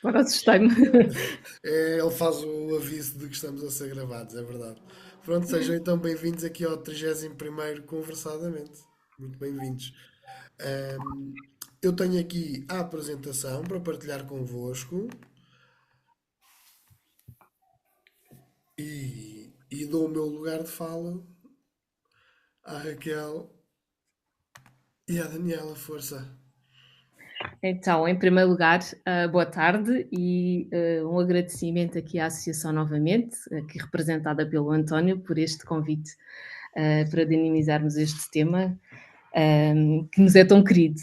Agora assustei-me. Ele faz o aviso de que estamos a ser gravados, é verdade. Pronto, sejam então bem-vindos aqui ao 31º Conversadamente. Muito bem-vindos. Ahm, eu tenho aqui a apresentação para partilhar convosco e dou o meu lugar de fala à Raquel e à Daniela. Força. Então, em primeiro lugar, boa tarde e um agradecimento aqui à Associação novamente, aqui representada pelo António, por este convite para dinamizarmos este tema que nos é tão querido.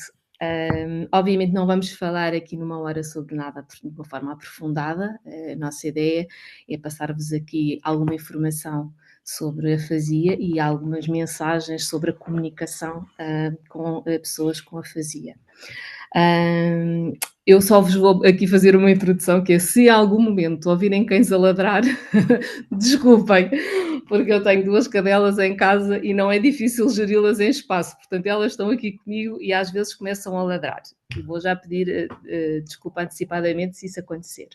Obviamente não vamos falar aqui numa hora sobre nada de uma forma aprofundada. A nossa ideia é passar-vos aqui alguma informação sobre a afasia e algumas mensagens sobre a comunicação com pessoas com afasia. Eu só vos vou aqui fazer uma introdução, que é, se em algum momento ouvirem cães a ladrar, desculpem, porque eu tenho 2 cadelas em casa e não é difícil geri-las em espaço, portanto elas estão aqui comigo e às vezes começam a ladrar. E vou já pedir desculpa antecipadamente se isso acontecer.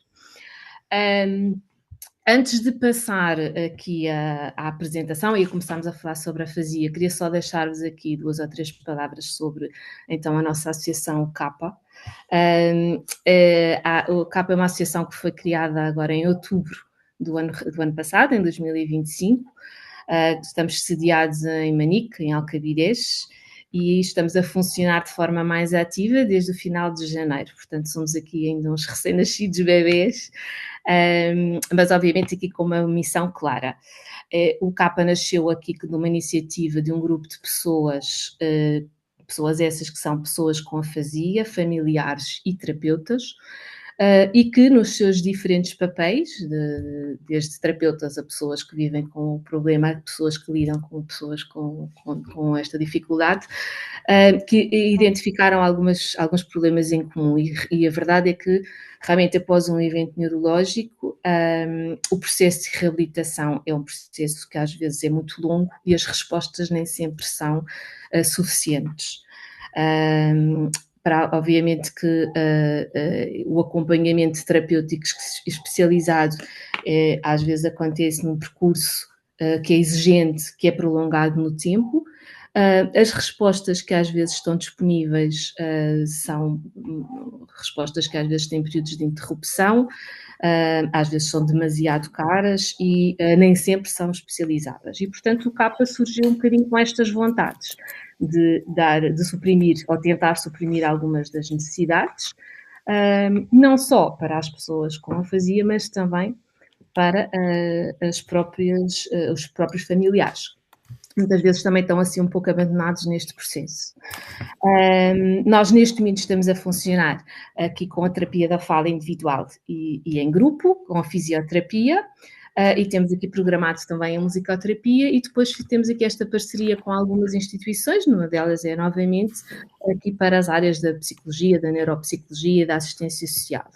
Antes de passar aqui à apresentação e começarmos a falar sobre a afasia, queria só deixar-vos aqui 2 ou 3 palavras sobre, então, a nossa associação, o CAPA. O CAPA é uma associação que foi criada agora em outubro do ano passado, em 2025. Estamos sediados em Manique, em Alcabidez, e estamos a funcionar de forma mais ativa desde o final de janeiro. Portanto, somos aqui ainda uns recém-nascidos bebês, mas obviamente aqui com uma missão clara. O CAPA nasceu aqui numa iniciativa de um grupo de pessoas, pessoas essas que são pessoas com afasia, familiares e terapeutas, e que nos seus diferentes papéis, desde terapeutas a pessoas que vivem com o problema, a pessoas que lidam com pessoas com esta dificuldade, que identificaram alguns problemas em comum e a verdade é que realmente após um evento neurológico, o processo de reabilitação é um processo que às vezes é muito longo e as respostas nem sempre são suficientes. Obviamente que o acompanhamento terapêutico especializado às vezes acontece num percurso que é exigente, que é prolongado no tempo. As respostas que às vezes estão disponíveis são respostas que às vezes têm períodos de interrupção, às vezes são demasiado caras e nem sempre são especializadas. E, portanto, o CAPA surgiu um bocadinho com estas vontades de suprimir ou tentar suprimir algumas das necessidades, não só para as pessoas com afasia, mas também para os próprios familiares. Muitas vezes também estão assim um pouco abandonados neste processo. Nós neste momento estamos a funcionar aqui com a terapia da fala individual e em grupo, com a fisioterapia, e temos aqui programado também a musicoterapia e depois temos aqui esta parceria com algumas instituições, numa delas é novamente aqui para as áreas da psicologia, da neuropsicologia e da assistência social.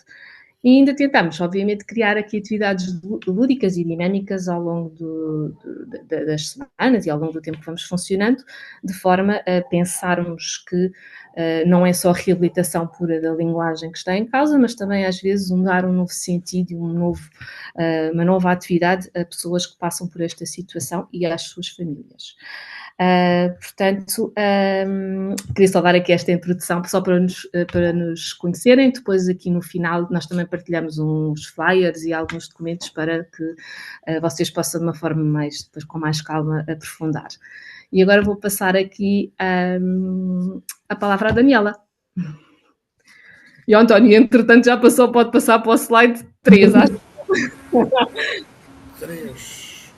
E ainda tentamos, obviamente, criar aqui atividades lúdicas e dinâmicas ao longo das semanas e ao longo do tempo que vamos funcionando, de forma a pensarmos que não é só a reabilitação pura da linguagem que está em causa, mas também às vezes dar um novo sentido e uma nova atividade a pessoas que passam por esta situação e às suas famílias. Portanto, queria só dar aqui esta introdução só para nos conhecerem. Depois aqui no final nós também partilhamos uns flyers e alguns documentos para que vocês possam de uma forma depois com mais calma aprofundar. E agora vou passar aqui a palavra à Daniela. E o António, entretanto, já passou, pode passar para o slide 3, acho. 3.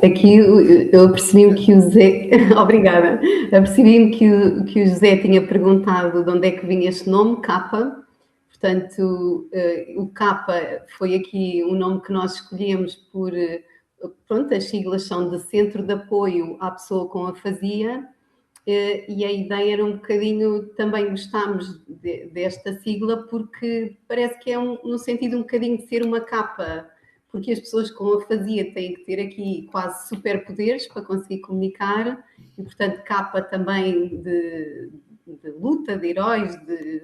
Aqui eu percebi-me que o José. Obrigada. Apercebi-me que o José tinha perguntado de onde é que vinha este nome, Capa. Portanto, o Capa foi aqui um nome que nós escolhemos por. Pronto, as siglas são de Centro de Apoio à Pessoa com Afasia. E a ideia era um bocadinho, também gostámos desta sigla, porque parece que é no sentido um bocadinho de ser uma capa, porque as pessoas com afasia têm que ter aqui quase superpoderes para conseguir comunicar, e portanto capa também de luta, de heróis, de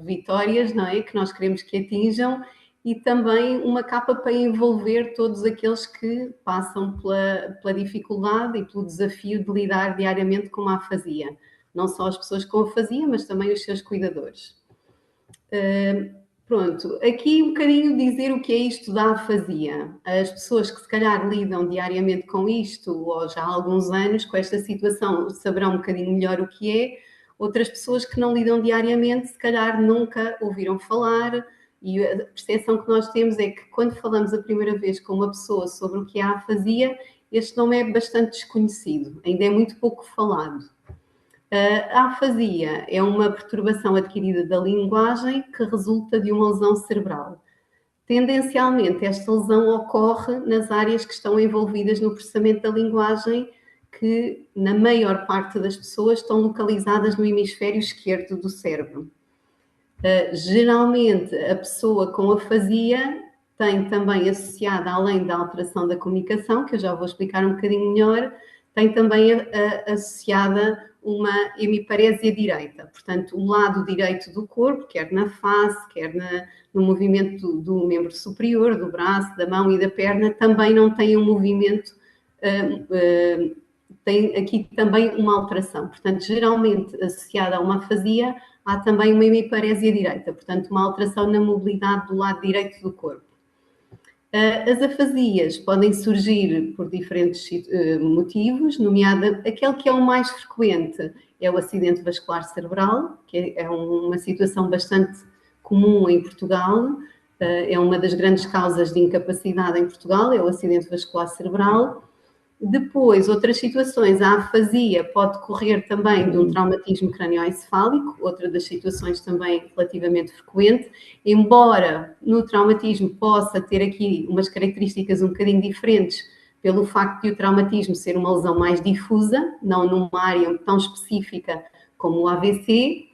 vitórias, não é? Que nós queremos que atinjam, e também uma capa para envolver todos aqueles que passam pela dificuldade e pelo desafio de lidar diariamente com uma afasia. Não só as pessoas com afasia, mas também os seus cuidadores. Pronto, aqui um bocadinho dizer o que é isto da afasia. As pessoas que se calhar lidam diariamente com isto, ou já há alguns anos com esta situação, saberão um bocadinho melhor o que é. Outras pessoas que não lidam diariamente, se calhar nunca ouviram falar, e a percepção que nós temos é que quando falamos a primeira vez com uma pessoa sobre o que é a afasia, este nome é bastante desconhecido, ainda é muito pouco falado. A afasia é uma perturbação adquirida da linguagem que resulta de uma lesão cerebral. Tendencialmente, esta lesão ocorre nas áreas que estão envolvidas no processamento da linguagem, que na maior parte das pessoas estão localizadas no hemisfério esquerdo do cérebro. Geralmente, a pessoa com afasia tem também associada, além da alteração da comunicação, que eu já vou explicar um bocadinho melhor, tem também associada uma hemiparésia direita, portanto, o lado direito do corpo, quer na face, quer no movimento do membro superior, do braço, da mão e da perna, também não tem um movimento, tem aqui também uma alteração. Portanto, geralmente associada a uma afasia, há também uma hemiparésia direita, portanto, uma alteração na mobilidade do lado direito do corpo. As afasias podem surgir por diferentes motivos, nomeada aquele que é o mais frequente é o acidente vascular cerebral, que é uma situação bastante comum em Portugal, é uma das grandes causas de incapacidade em Portugal, é o acidente vascular cerebral. Depois, outras situações, a afasia pode decorrer também de um traumatismo cranioencefálico, outra das situações também relativamente frequente, embora no traumatismo possa ter aqui umas características um bocadinho diferentes, pelo facto de o traumatismo ser uma lesão mais difusa, não numa área tão específica como o AVC.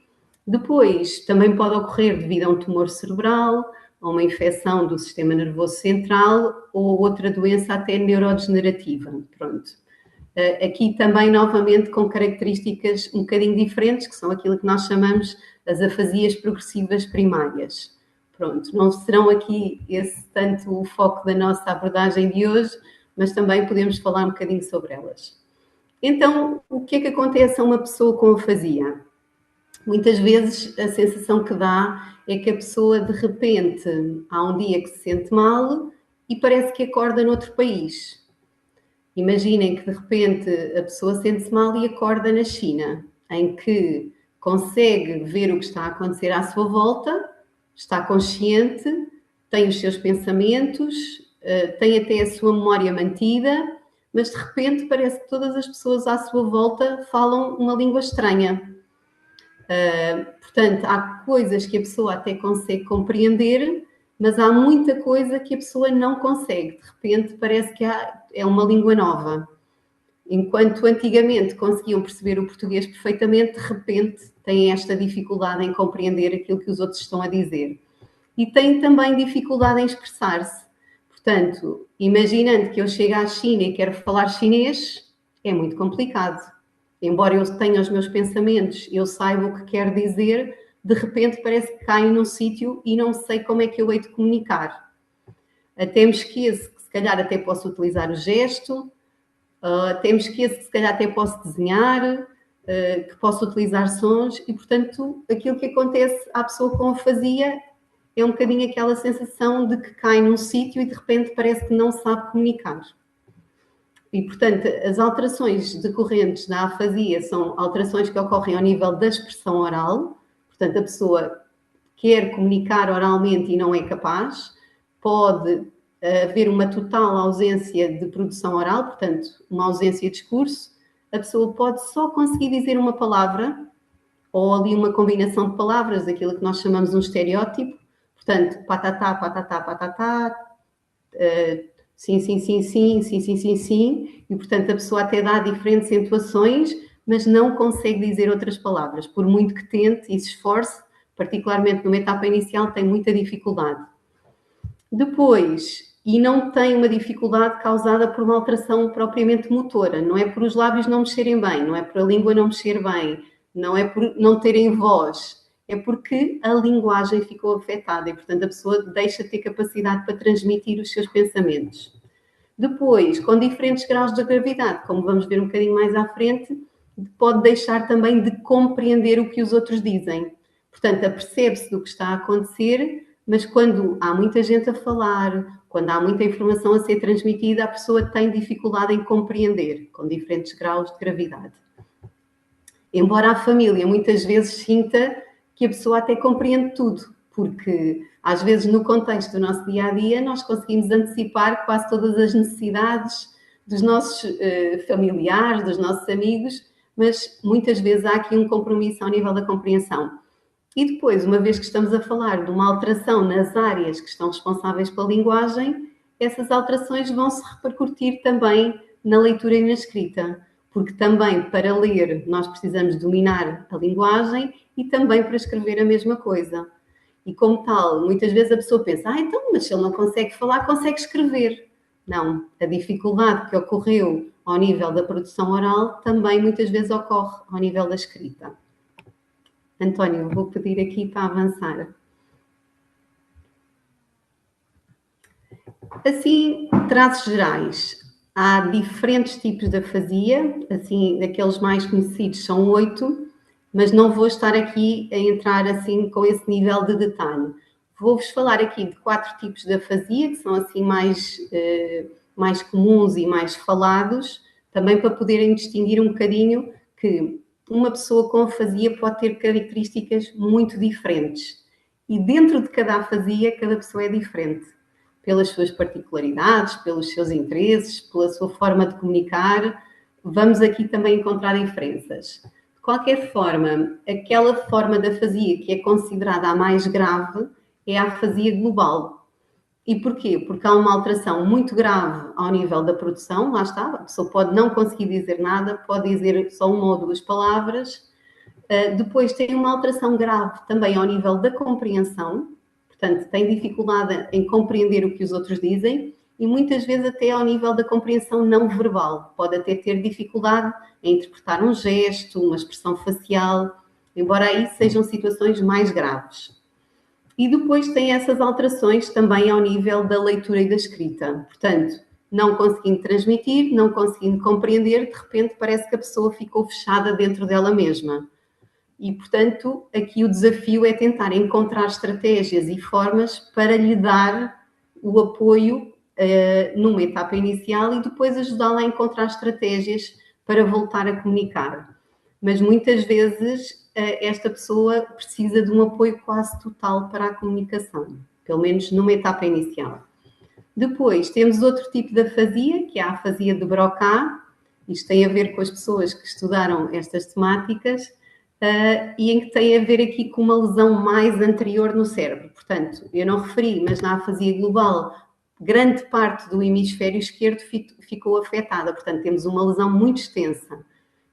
Depois, também pode ocorrer devido a um tumor cerebral, a uma infecção do sistema nervoso central ou outra doença até neurodegenerativa. Pronto. Aqui também, novamente, com características um bocadinho diferentes, que são aquilo que nós chamamos as afasias progressivas primárias. Pronto, não serão aqui esse tanto o foco da nossa abordagem de hoje, mas também podemos falar um bocadinho sobre elas. Então, o que é que acontece a uma pessoa com afasia? Muitas vezes a sensação que dá é que a pessoa de repente há um dia que se sente mal e parece que acorda noutro país. Imaginem que de repente a pessoa sente-se mal e acorda na China, em que consegue ver o que está a acontecer à sua volta, está consciente, tem os seus pensamentos, tem até a sua memória mantida, mas de repente parece que todas as pessoas à sua volta falam uma língua estranha. Portanto, há coisas que a pessoa até consegue compreender, mas há muita coisa que a pessoa não consegue. De repente parece que é uma língua nova. Enquanto antigamente conseguiam perceber o português perfeitamente, de repente têm esta dificuldade em compreender aquilo que os outros estão a dizer. E têm também dificuldade em expressar-se. Portanto, imaginando que eu chego à China e quero falar chinês, é muito complicado. Embora eu tenha os meus pensamentos, eu saiba o que quero dizer, de repente parece que caio num sítio e não sei como é que eu hei de comunicar. Até me esqueço que se calhar até posso utilizar o gesto, até me esqueço que se calhar até posso desenhar, que posso utilizar sons e, portanto, aquilo que acontece à pessoa com afasia é um bocadinho aquela sensação de que cai num sítio e de repente parece que não sabe comunicar. E, portanto, as alterações decorrentes da afasia são alterações que ocorrem ao nível da expressão oral. Portanto, a pessoa quer comunicar oralmente e não é capaz. Pode haver uma total ausência de produção oral, portanto, uma ausência de discurso. A pessoa pode só conseguir dizer uma palavra ou ali uma combinação de palavras, aquilo que nós chamamos um estereótipo. Portanto, patatá, patatá, patatá, sim, sim, sim, sim, sim, sim, sim, sim, e portanto a pessoa até dá diferentes entoações, mas não consegue dizer outras palavras, por muito que tente e se esforce, particularmente numa etapa inicial, tem muita dificuldade. Depois, e não tem uma dificuldade causada por uma alteração propriamente motora, não é por os lábios não mexerem bem, não é por a língua não mexer bem, não é por não terem voz, é porque a linguagem ficou afetada e, portanto, a pessoa deixa de ter capacidade para transmitir os seus pensamentos. Depois, com diferentes graus de gravidade, como vamos ver um bocadinho mais à frente, pode deixar também de compreender o que os outros dizem. Portanto, apercebe-se do que está a acontecer, mas quando há muita gente a falar, quando há muita informação a ser transmitida, a pessoa tem dificuldade em compreender, com diferentes graus de gravidade. Embora a família muitas vezes sinta que a pessoa até compreende tudo, porque às vezes no contexto do nosso dia-a-dia nós conseguimos antecipar quase todas as necessidades dos nossos familiares, dos nossos amigos, mas muitas vezes há aqui um compromisso ao nível da compreensão. E depois, uma vez que estamos a falar de uma alteração nas áreas que estão responsáveis pela linguagem, essas alterações vão se repercutir também na leitura e na escrita, porque também para ler nós precisamos dominar a linguagem e também para escrever a mesma coisa. E como tal, muitas vezes a pessoa pensa, então, mas se ele não consegue falar, consegue escrever. Não, a dificuldade que ocorreu ao nível da produção oral também muitas vezes ocorre ao nível da escrita. António, vou pedir aqui para avançar. Assim, traços gerais. Há diferentes tipos de afasia, assim, daqueles mais conhecidos são 8, mas não vou estar aqui a entrar assim com esse nível de detalhe. Vou-vos falar aqui de 4 tipos de afasia, que são assim mais comuns e mais falados, também para poderem distinguir um bocadinho que uma pessoa com afasia pode ter características muito diferentes. E dentro de cada afasia, cada pessoa é diferente. Pelas suas particularidades, pelos seus interesses, pela sua forma de comunicar, vamos aqui também encontrar diferenças. De qualquer forma, aquela forma de afasia que é considerada a mais grave é a afasia global. E porquê? Porque há uma alteração muito grave ao nível da produção, lá está, a pessoa pode não conseguir dizer nada, pode dizer só uma ou duas palavras. Depois tem uma alteração grave também ao nível da compreensão, portanto, tem dificuldade em compreender o que os outros dizem e muitas vezes até ao nível da compreensão não verbal. Pode até ter dificuldade em interpretar um gesto, uma expressão facial, embora aí sejam situações mais graves. E depois tem essas alterações também ao nível da leitura e da escrita. Portanto, não conseguindo transmitir, não conseguindo compreender, de repente parece que a pessoa ficou fechada dentro dela mesma. E, portanto, aqui o desafio é tentar encontrar estratégias e formas para lhe dar o apoio numa etapa inicial e depois ajudá-la a encontrar estratégias para voltar a comunicar. Mas muitas vezes esta pessoa precisa de um apoio quase total para a comunicação, pelo menos numa etapa inicial. Depois temos outro tipo de afasia, que é a afasia de Broca. Isto tem a ver com as pessoas que estudaram estas temáticas e em que tem a ver aqui com uma lesão mais anterior no cérebro. Portanto, eu não referi, mas na afasia global, grande parte do hemisfério esquerdo ficou afetada. Portanto, temos uma lesão muito extensa.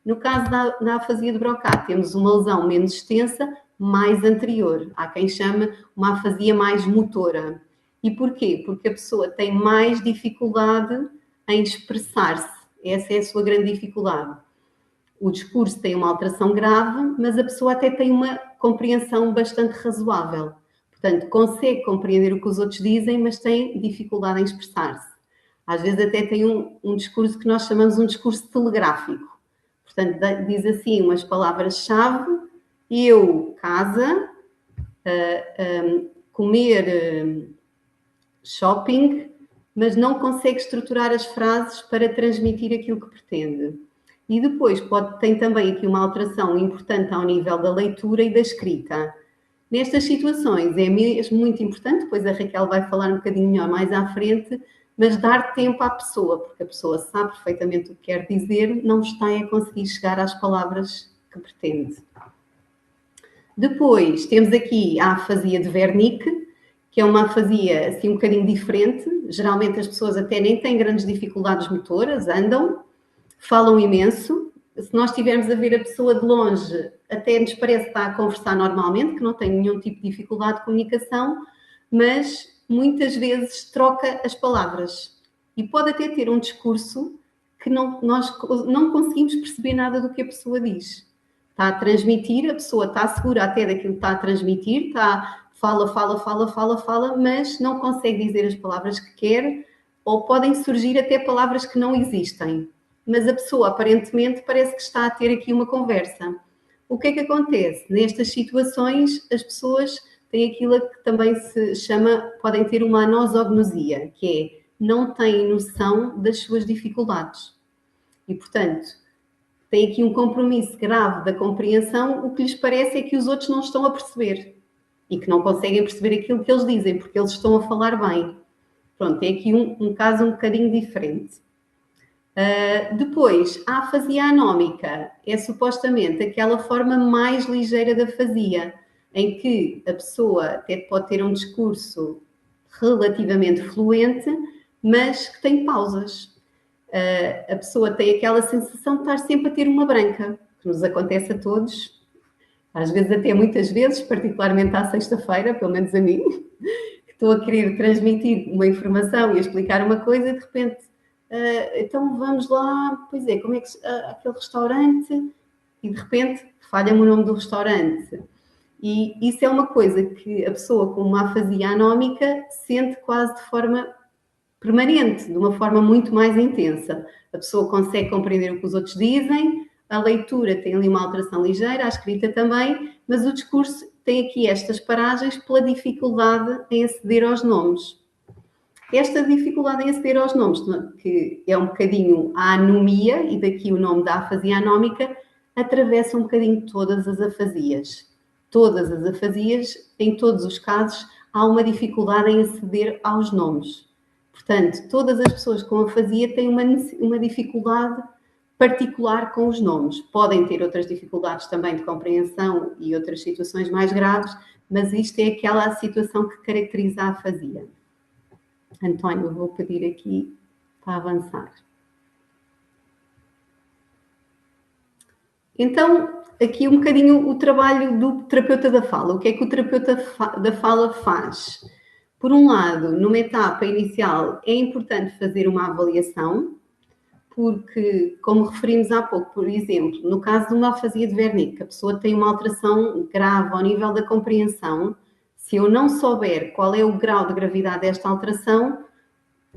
No caso da afasia de Broca, temos uma lesão menos extensa, mais anterior. Há quem chame uma afasia mais motora. E porquê? Porque a pessoa tem mais dificuldade em expressar-se. Essa é a sua grande dificuldade. O discurso tem uma alteração grave, mas a pessoa até tem uma compreensão bastante razoável. Portanto, consegue compreender o que os outros dizem, mas tem dificuldade em expressar-se. Às vezes até tem um discurso que nós chamamos um discurso telegráfico. Portanto, diz assim umas palavras-chave, eu, casa, comer, shopping, mas não consegue estruturar as frases para transmitir aquilo que pretende. E depois tem também aqui uma alteração importante ao nível da leitura e da escrita. Nestas situações é mesmo muito importante, depois a Raquel vai falar um bocadinho melhor mais à frente, mas dar tempo à pessoa, porque a pessoa sabe perfeitamente o que quer dizer, não está a conseguir chegar às palavras que pretende. Depois temos aqui a afasia de Wernicke, que é uma afasia assim um bocadinho diferente. Geralmente as pessoas até nem têm grandes dificuldades motoras, andam, falam imenso. Se nós estivermos a ver a pessoa de longe, até nos parece que está a conversar normalmente, que não tem nenhum tipo de dificuldade de comunicação, mas muitas vezes troca as palavras. E pode até ter um discurso que nós não conseguimos perceber nada do que a pessoa diz. está a transmitir, a pessoa está segura até daquilo que está a transmitir, fala, mas não consegue dizer as palavras que quer, ou podem surgir até palavras que não existem. Mas a pessoa, aparentemente, parece que está a ter aqui uma conversa. O que é que acontece? Nestas situações, as pessoas têm aquilo que também se chama, podem ter uma anosognosia, que é, não têm noção das suas dificuldades. E, portanto, tem aqui um compromisso grave da compreensão, o que lhes parece é que os outros não estão a perceber e que não conseguem perceber aquilo que eles dizem, porque eles estão a falar bem. Pronto, é aqui um caso um bocadinho diferente. Depois, a afasia anómica é supostamente aquela forma mais ligeira da afasia, em que a pessoa até pode ter um discurso relativamente fluente, mas que tem pausas. A pessoa tem aquela sensação de estar sempre a ter uma branca, que nos acontece a todos, às vezes até muitas vezes, particularmente à sexta-feira, pelo menos a mim, que estou a querer transmitir uma informação e a explicar uma coisa e de repente, então vamos lá, pois é, como é que aquele restaurante, e de repente falha-me o nome do restaurante. E isso é uma coisa que a pessoa com uma afasia anómica sente quase de forma permanente, de uma forma muito mais intensa. A pessoa consegue compreender o que os outros dizem, a leitura tem ali uma alteração ligeira, a escrita também, mas o discurso tem aqui estas paragens pela dificuldade em aceder aos nomes. Esta dificuldade em aceder aos nomes, que é um bocadinho a anomia, e daqui o nome da afasia anómica, atravessa um bocadinho todas as afasias. Todas as afasias, em todos os casos, há uma dificuldade em aceder aos nomes. Portanto, todas as pessoas com afasia têm uma dificuldade particular com os nomes. Podem ter outras dificuldades também de compreensão e outras situações mais graves, mas isto é aquela situação que caracteriza a afasia. António, vou pedir aqui para avançar. Então, aqui um bocadinho o trabalho do terapeuta da fala. O que é que o terapeuta da fala faz? Por um lado, numa etapa inicial, é importante fazer uma avaliação, porque, como referimos há pouco, por exemplo, no caso de uma afasia de Wernicke, a pessoa tem uma alteração grave ao nível da compreensão. Se eu não souber qual é o grau de gravidade desta alteração,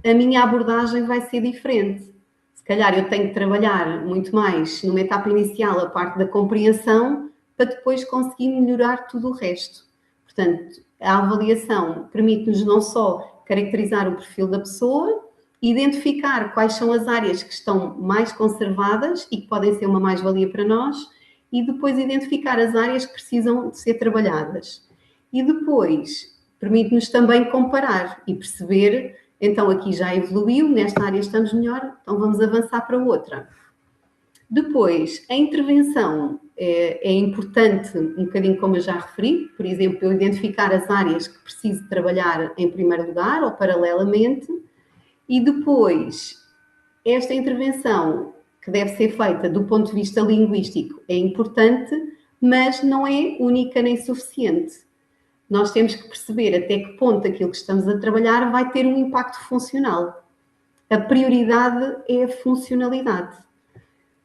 a minha abordagem vai ser diferente. Se calhar eu tenho que trabalhar muito mais numa etapa inicial a parte da compreensão para depois conseguir melhorar tudo o resto. Portanto, a avaliação permite-nos não só caracterizar o perfil da pessoa, identificar quais são as áreas que estão mais conservadas e que podem ser uma mais-valia para nós e depois identificar as áreas que precisam de ser trabalhadas. E depois permite-nos também comparar e perceber, então aqui já evoluiu, nesta área estamos melhor, então vamos avançar para outra. Depois, a intervenção é importante, um bocadinho como eu já referi, por exemplo, eu identificar as áreas que preciso trabalhar em primeiro lugar ou paralelamente, e depois, esta intervenção que deve ser feita do ponto de vista linguístico é importante, mas não é única nem suficiente. Nós temos que perceber até que ponto aquilo que estamos a trabalhar vai ter um impacto funcional. A prioridade é a funcionalidade.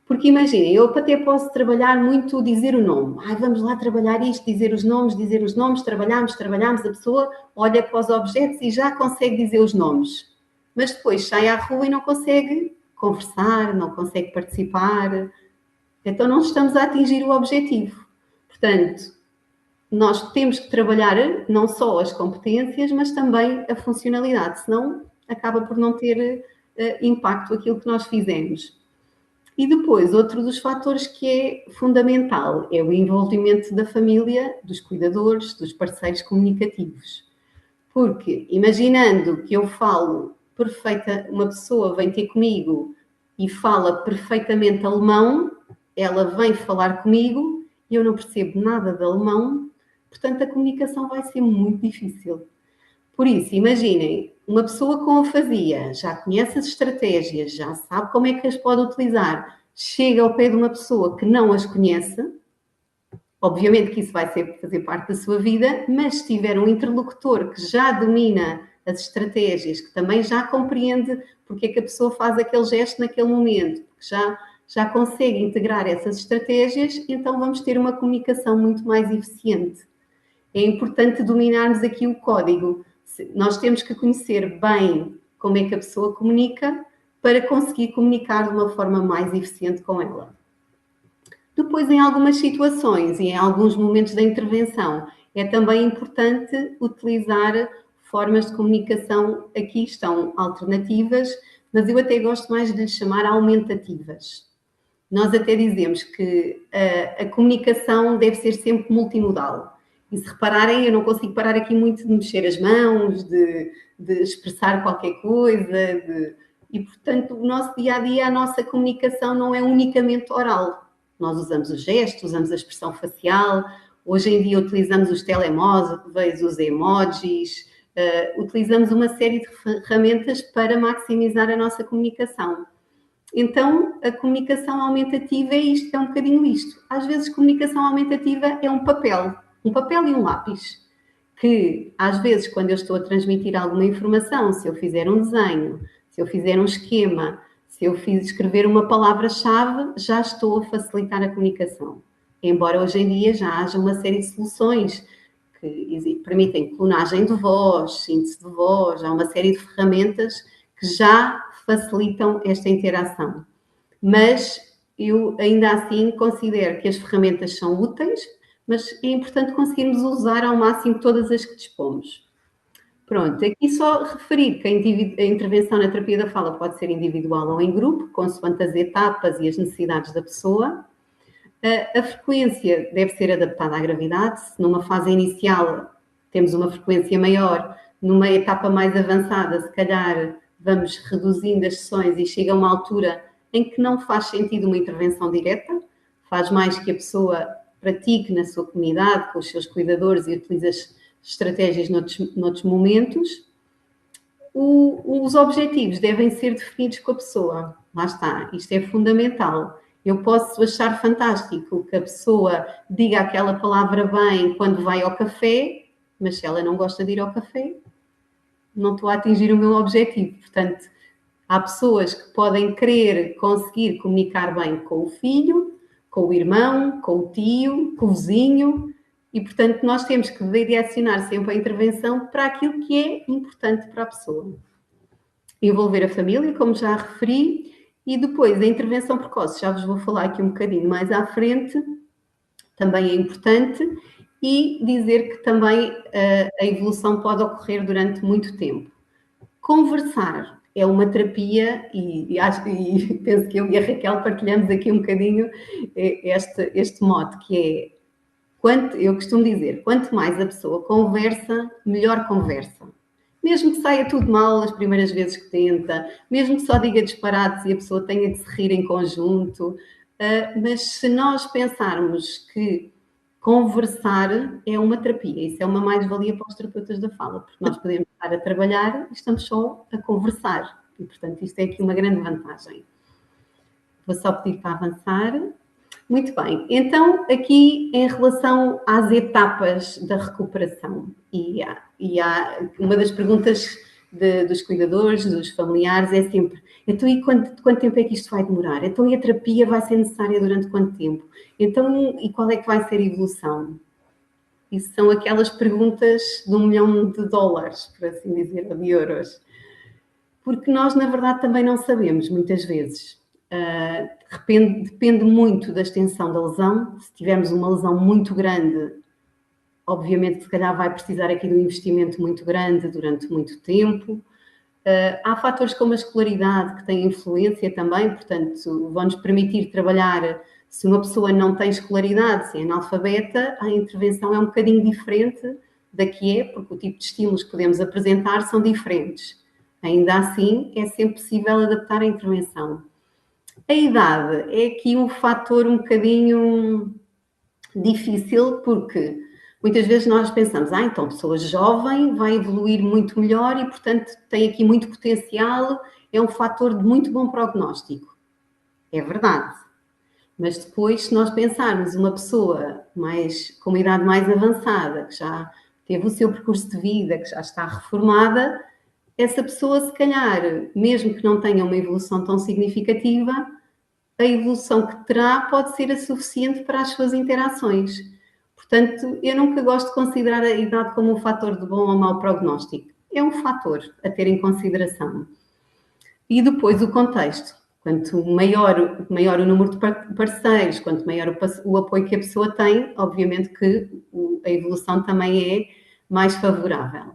Porque imaginem, eu até posso trabalhar muito dizer o nome. Vamos lá trabalhar isto, dizer os nomes, trabalhamos, a pessoa olha para os objetos e já consegue dizer os nomes. Mas depois sai à rua e não consegue conversar, não consegue participar. Então não estamos a atingir o objetivo. Portanto, nós temos que trabalhar não só as competências, mas também a funcionalidade, senão acaba por não ter impacto aquilo que nós fizemos. E depois, outro dos fatores que é fundamental é o envolvimento da família, dos cuidadores, dos parceiros comunicativos. Porque, imaginando que eu falo uma pessoa vem ter comigo e fala perfeitamente alemão, ela vem falar comigo e eu não percebo nada de alemão, portanto a comunicação vai ser muito difícil. Por isso, imaginem, uma pessoa com afasia já conhece as estratégias, já sabe como é que as pode utilizar, chega ao pé de uma pessoa que não as conhece, obviamente que isso vai fazer parte da sua vida, mas se tiver um interlocutor que já domina as estratégias, que também já compreende porque é que a pessoa faz aquele gesto naquele momento, que já já consegue integrar essas estratégias, então vamos ter uma comunicação muito mais eficiente. É importante dominarmos aqui o código. Nós temos que conhecer bem como é que a pessoa comunica para conseguir comunicar de uma forma mais eficiente com ela. Depois, em algumas situações e em alguns momentos da intervenção, é também importante utilizar formas de comunicação, aqui estão alternativas, mas eu até gosto mais de lhe chamar aumentativas. Nós até dizemos que a comunicação deve ser sempre multimodal. E se repararem, eu não consigo parar aqui muito de mexer as mãos, de expressar qualquer coisa, e, portanto, o nosso dia-a-dia, a nossa comunicação não é unicamente oral. Nós usamos os gestos, usamos a expressão facial, hoje em dia utilizamos os telemóveis, os emojis, utilizamos uma série de ferramentas para maximizar a nossa comunicação. Então, a comunicação aumentativa é isto, é um bocadinho isto. Às vezes, comunicação aumentativa é um papel e um lápis, que às vezes, quando eu estou a transmitir alguma informação, se eu fizer um desenho, se eu fizer um esquema, se eu escrever uma palavra-chave, já estou a facilitar a comunicação. Embora hoje em dia já haja uma série de soluções que permitem clonagem de voz, síntese de voz, há uma série de ferramentas que já facilitam esta interação. Mas eu ainda assim considero que as ferramentas são úteis, mas é importante conseguirmos usar ao máximo todas as que dispomos. Pronto, aqui só referir que a intervenção na terapia da fala pode ser individual ou em grupo, consoante as etapas e as necessidades da pessoa. A frequência deve ser adaptada à gravidade. Se numa fase inicial temos uma frequência maior, numa etapa mais avançada, se calhar vamos reduzindo as sessões e chega a uma altura em que não faz sentido uma intervenção direta, faz mais que a pessoa pratique na sua comunidade, com os seus cuidadores e utilize as estratégias noutros momentos. Os objetivos devem ser definidos com a pessoa. Lá está, isto é fundamental. Eu posso achar fantástico que a pessoa diga aquela palavra bem quando vai ao café, mas se ela não gosta de ir ao café, não estou a atingir o meu objetivo. Portanto, há pessoas que podem querer conseguir comunicar bem com o filho, com o irmão, com o tio, com o vizinho, e, portanto, nós temos que direcionar sempre a intervenção para aquilo que é importante para a pessoa. Envolver a família, como já referi, e depois a intervenção precoce, já vos vou falar aqui um bocadinho mais à frente, também é importante, e dizer que também a evolução pode ocorrer durante muito tempo. Conversar é uma terapia, e penso que eu e a Raquel partilhamos aqui um bocadinho este mote, que é, eu costumo dizer, quanto mais a pessoa conversa, melhor conversa. Mesmo que saia tudo mal as primeiras vezes que tenta, mesmo que só diga disparates e a pessoa tenha que se rir em conjunto, mas se nós pensarmos que conversar é uma terapia, isso é uma mais-valia para os terapeutas da fala, porque nós podemos estar a trabalhar e estamos só a conversar. E, portanto, isto é aqui uma grande vantagem. Vou só pedir para avançar. Muito bem. Então, aqui em relação às etapas da recuperação, e há uma das perguntas dos cuidadores, dos familiares, é sempre, então e quanto tempo é que isto vai demorar? Então e a terapia vai ser necessária durante quanto tempo? Então, e qual é que vai ser a evolução? Isso são aquelas perguntas de $1 milhão, por assim dizer, ou de euros. Porque nós, na verdade, também não sabemos, muitas vezes. Depende muito da extensão da lesão. Se tivermos uma lesão muito grande, obviamente, se calhar vai precisar aqui de um investimento muito grande durante muito tempo. Há fatores como a escolaridade que têm influência também, portanto, vão-nos permitir trabalhar. Se uma pessoa não tem escolaridade, se é analfabeta, a intervenção é um bocadinho diferente da que é, porque o tipo de estímulos que podemos apresentar são diferentes. Ainda assim, é sempre possível adaptar a intervenção. A idade é aqui um fator um bocadinho difícil, porque muitas vezes nós pensamos, então a pessoa jovem vai evoluir muito melhor e, portanto, tem aqui muito potencial, é um fator de muito bom prognóstico. É verdade. Mas depois, se nós pensarmos uma pessoa com uma idade mais avançada, que já teve o seu percurso de vida, que já está reformada, essa pessoa, se calhar, mesmo que não tenha uma evolução tão significativa, a evolução que terá pode ser a suficiente para as suas interações. Portanto, eu nunca gosto de considerar a idade como um fator de bom ou mau prognóstico. É um fator a ter em consideração. E depois o contexto. Quanto maior o número de parceiros, quanto maior o apoio que a pessoa tem, obviamente que a evolução também é mais favorável.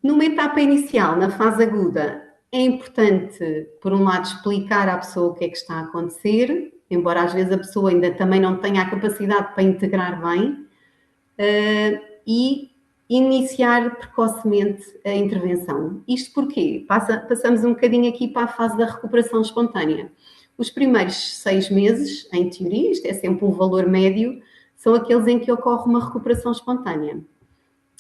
Numa etapa inicial, na fase aguda, é importante, por um lado, explicar à pessoa o que é que está a acontecer, embora às vezes a pessoa ainda também não tenha a capacidade para integrar bem, e iniciar precocemente a intervenção. Isto porque passamos um bocadinho aqui para a fase da recuperação espontânea. Os primeiros 6 meses, em teoria, isto é sempre um valor médio, são aqueles em que ocorre uma recuperação espontânea.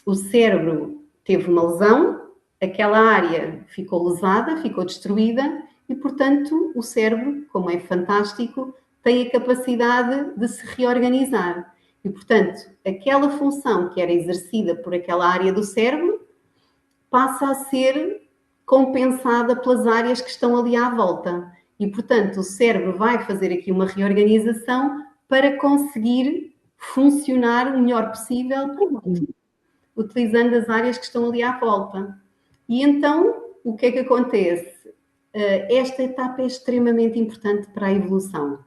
O cérebro teve uma lesão, aquela área ficou lesada, ficou destruída e, portanto, o cérebro, como é fantástico, tem a capacidade de se reorganizar. E, portanto, aquela função que era exercida por aquela área do cérebro passa a ser compensada pelas áreas que estão ali à volta. E, portanto, o cérebro vai fazer aqui uma reorganização para conseguir funcionar o melhor possível, utilizando as áreas que estão ali à volta. E então, o que é que acontece? Esta etapa é extremamente importante para a evolução.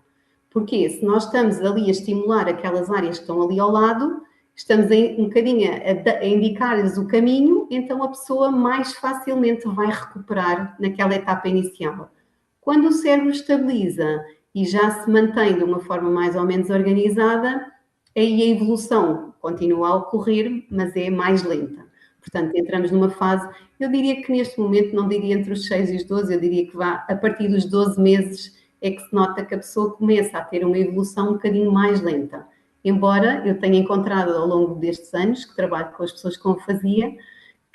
Porque se nós estamos ali a estimular aquelas áreas que estão ali ao lado, estamos um bocadinho a indicar-lhes o caminho, então a pessoa mais facilmente vai recuperar naquela etapa inicial. Quando o cérebro estabiliza e já se mantém de uma forma mais ou menos organizada, aí a evolução continua a ocorrer, mas é mais lenta. Portanto, entramos numa fase, eu diria que neste momento, não diria entre os 6 e os 12, eu diria que vá a partir dos 12 meses é que se nota que a pessoa começa a ter uma evolução um bocadinho mais lenta. Embora eu tenha encontrado ao longo destes anos, que trabalho com as pessoas com afasia,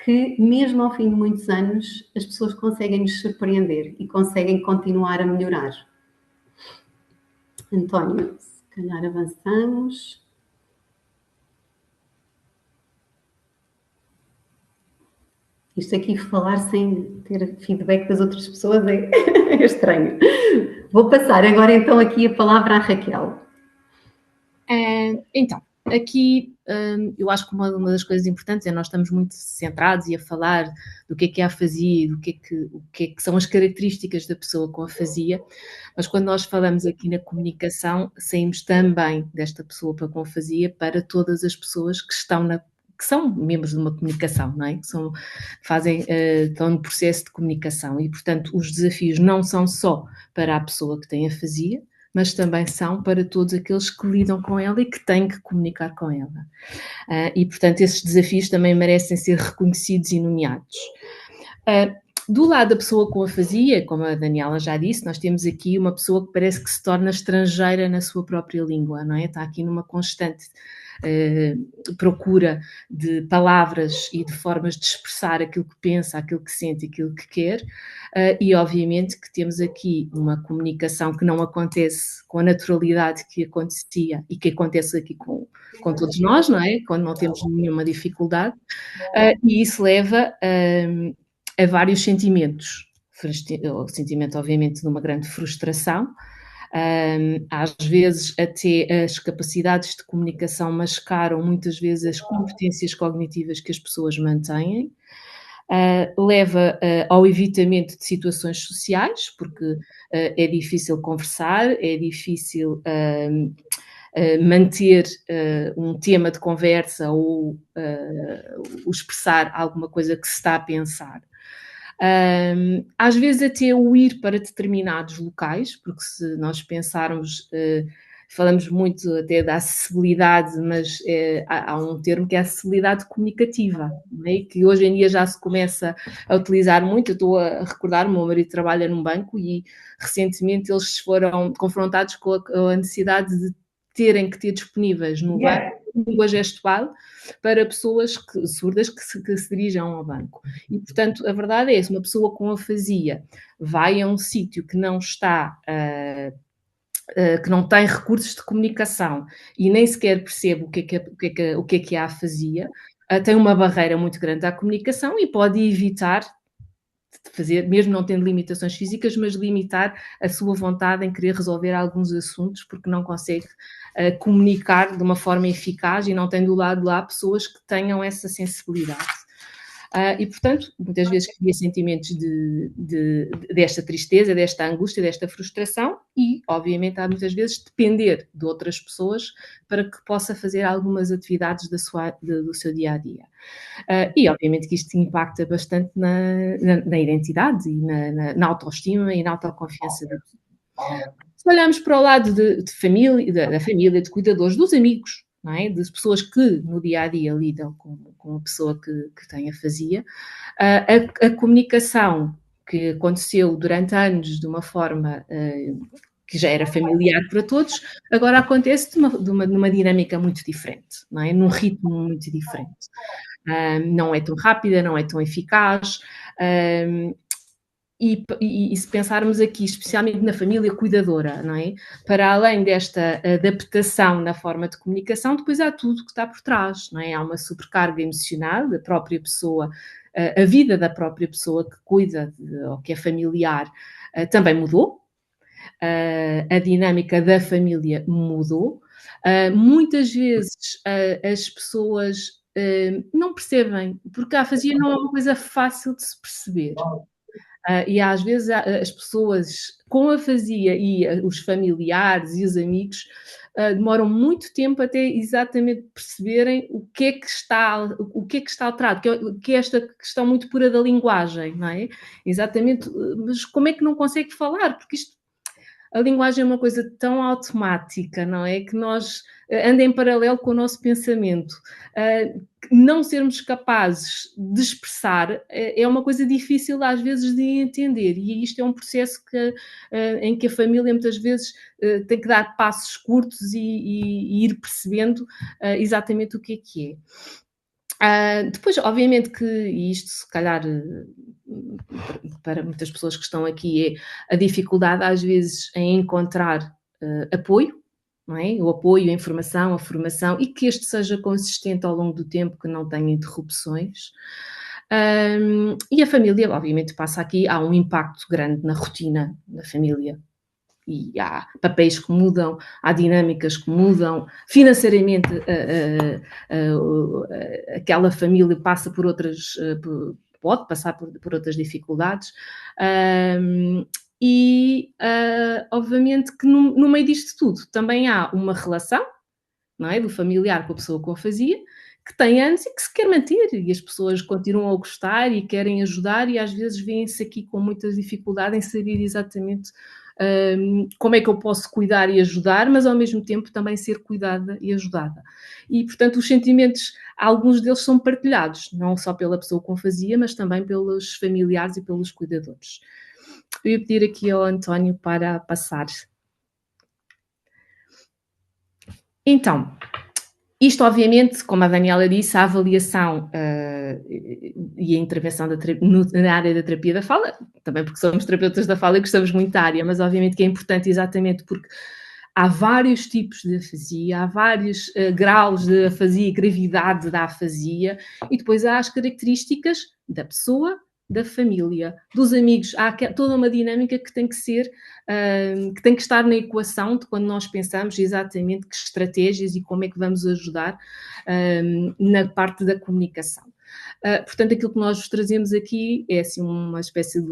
que mesmo ao fim de muitos anos, as pessoas conseguem nos surpreender e conseguem continuar a melhorar. António, se calhar avançamos. Isto aqui, falar sem ter feedback das outras pessoas é estranho. Vou passar agora então aqui a palavra à Raquel. Então, aqui eu acho que uma das coisas importantes é nós estamos muito centrados e a falar do que é a afasia e do que é que são as características da pessoa com afasia, mas quando nós falamos aqui na comunicação, saímos também desta pessoa com afasia para todas as pessoas que são membros de uma comunicação, não é? Estão no processo de comunicação e, portanto, os desafios não são só para a pessoa que tem afasia, mas também são para todos aqueles que lidam com ela e que têm que comunicar com ela. E, portanto, esses desafios também merecem ser reconhecidos e nomeados. Do lado da pessoa com afasia, como a Daniela já disse, nós temos aqui uma pessoa que parece que se torna estrangeira na sua própria língua, não é? Está aqui numa constante procura de palavras e de formas de expressar aquilo que pensa, aquilo que sente, aquilo que quer, e obviamente que temos aqui uma comunicação que não acontece com a naturalidade que acontecia e que acontece aqui com todos nós, não é? Quando não temos nenhuma dificuldade, e isso leva a vários sentimentos. O sentimento, obviamente, de uma grande frustração, às vezes até as capacidades de comunicação mascaram muitas vezes as competências cognitivas que as pessoas mantêm, leva ao evitamento de situações sociais, porque é difícil conversar, é difícil manter um tema de conversa ou expressar alguma coisa que se está a pensar. Às vezes até o ir para determinados locais, porque se nós pensarmos, falamos muito até da acessibilidade, mas há um termo que é a acessibilidade comunicativa, não é? Que hoje em dia já se começa a utilizar muito. Eu estou a recordar, o meu marido trabalha num banco e recentemente eles foram confrontados com a necessidade de terem que ter disponíveis no banco língua gestual para pessoas surdas que se dirijam ao banco. E, portanto, a verdade é essa, uma pessoa com afasia vai a um sítio que não está, que não tem recursos de comunicação e nem sequer percebe o que é a afasia, tem uma barreira muito grande à comunicação e pode evitar fazer, mesmo não tendo limitações físicas, mas limitar a sua vontade em querer resolver alguns assuntos porque não consegue comunicar de uma forma eficaz e não tem do lado lá pessoas que tenham essa sensibilidade. E, portanto, muitas vezes cria sentimentos desta tristeza, desta angústia, desta frustração e, obviamente, há muitas vezes depender de outras pessoas para que possa fazer algumas atividades do seu dia-a-dia. E, obviamente, que isto impacta bastante na identidade e na autoestima e na autoconfiança da pessoa. Se olharmos para o lado da família, de cuidadores, dos amigos, não é? Das pessoas que no dia-a-dia lidam com a pessoa que tem afasia, a comunicação que aconteceu durante anos de uma forma que já era familiar para todos, agora acontece numa dinâmica muito diferente, não é? Num ritmo muito diferente. Não é tão rápida, não é tão eficaz, e se pensarmos aqui, especialmente na família cuidadora, não é? Para além desta adaptação na forma de comunicação, depois há tudo que está por trás, não é? Há uma sobrecarga emocional da própria pessoa, a vida da própria pessoa que cuida ou que é familiar também mudou, a dinâmica da família mudou. Muitas vezes as pessoas não percebem, porque a afasia não é uma coisa fácil de se perceber. E às vezes as pessoas com afasia e os familiares e os amigos demoram muito tempo até exatamente perceberem o que é que está alterado, que é esta questão muito pura da linguagem, não é? Exatamente, mas como é que não consegue falar? Porque a linguagem é uma coisa tão automática, não é? Que nós anda em paralelo com o nosso pensamento. Não sermos capazes de expressar é uma coisa difícil às vezes de entender, e isto é um processo em que a família muitas vezes tem que dar passos curtos e ir percebendo exatamente o que é. Depois, obviamente que, e isto se calhar para muitas pessoas que estão aqui, é a dificuldade às vezes em encontrar apoio, não é? O apoio, a informação, a formação, e que este seja consistente ao longo do tempo, que não tenha interrupções. E a família, obviamente, há um impacto grande na rotina da família. E há papéis que mudam, há dinâmicas que mudam, financeiramente aquela família passa por outras, pode passar por outras dificuldades, obviamente que no meio disto tudo também há uma relação, não é, do familiar com a pessoa com afasia, que tem anos e que se quer manter, e as pessoas continuam a gostar e querem ajudar, e às vezes vêm-se aqui com muita dificuldade em saber exatamente como é que eu posso cuidar e ajudar, mas ao mesmo tempo também ser cuidada e ajudada. E, portanto, os sentimentos, alguns deles são partilhados, não só pela pessoa com afasia, mas também pelos familiares e pelos cuidadores. Eu ia pedir aqui ao António para passar. Então, isto, obviamente, como a Daniela disse, a avaliação e a intervenção na área da terapia da fala, também porque somos terapeutas da fala e gostamos muito da área, mas obviamente que é importante exatamente porque há vários tipos de afasia, há vários graus de afasia e gravidade da afasia, e depois há as características da pessoa, da família, dos amigos. Há toda uma dinâmica que tem que ser, que tem que estar na equação de quando nós pensamos exatamente que estratégias e como é que vamos ajudar na parte da comunicação. Portanto, aquilo que nós vos trazemos aqui é assim uma espécie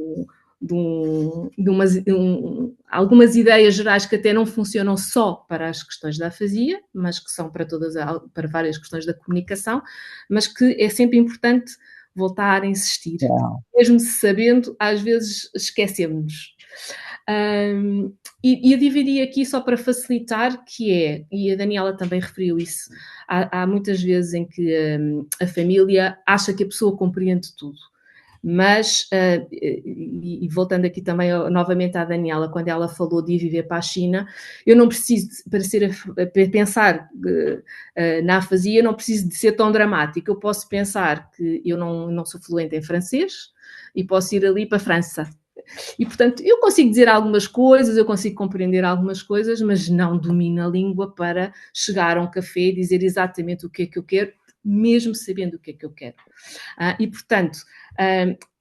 algumas ideias gerais que até não funcionam só para as questões da afasia, mas que são para várias questões da comunicação, mas que é sempre importante voltar a insistir. Mesmo sabendo, às vezes esquecemos-nos. E eu dividi aqui só para facilitar, e a Daniela também referiu isso, há muitas vezes em que a família acha que a pessoa compreende tudo. Mas, e voltando aqui também novamente à Daniela, quando ela falou de ir viver para a China, eu não preciso, para pensar na afasia, não preciso de ser tão dramático. Eu posso pensar que eu não sou fluente em francês e posso ir ali para a França. E, portanto, eu consigo dizer algumas coisas, eu consigo compreender algumas coisas, mas não domino a língua para chegar a um café e dizer exatamente o que é que eu quero, mesmo sabendo o que é que eu quero. E, portanto,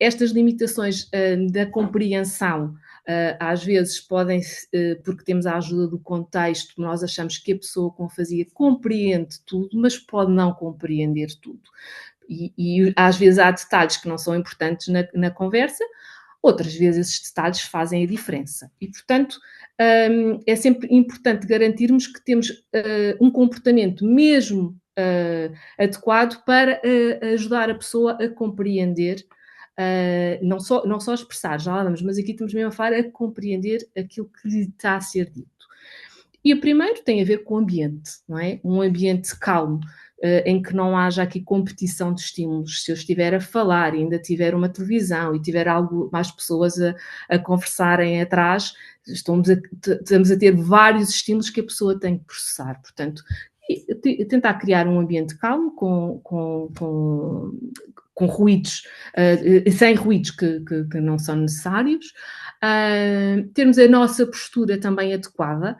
estas limitações da compreensão, às vezes podem, porque temos a ajuda do contexto, nós achamos que a pessoa com afasia compreende tudo, mas pode não compreender tudo. E às vezes há detalhes que não são importantes na conversa, outras vezes esses detalhes fazem a diferença. E, portanto, é sempre importante garantirmos que temos um comportamento mesmo adequado para ajudar a pessoa a compreender, não só expressar, já lá vamos, mas aqui estamos mesmo a falar a compreender aquilo que lhe está a ser dito. E o primeiro tem a ver com o ambiente, não é? Um ambiente calmo, em que não haja aqui competição de estímulos. Se eu estiver a falar e ainda tiver uma televisão e tiver mais pessoas a conversarem atrás, estamos a ter vários estímulos que a pessoa tem que processar. Portanto, tentar criar um ambiente calmo, com ruídos, sem ruídos que não são necessários, termos a nossa postura também adequada,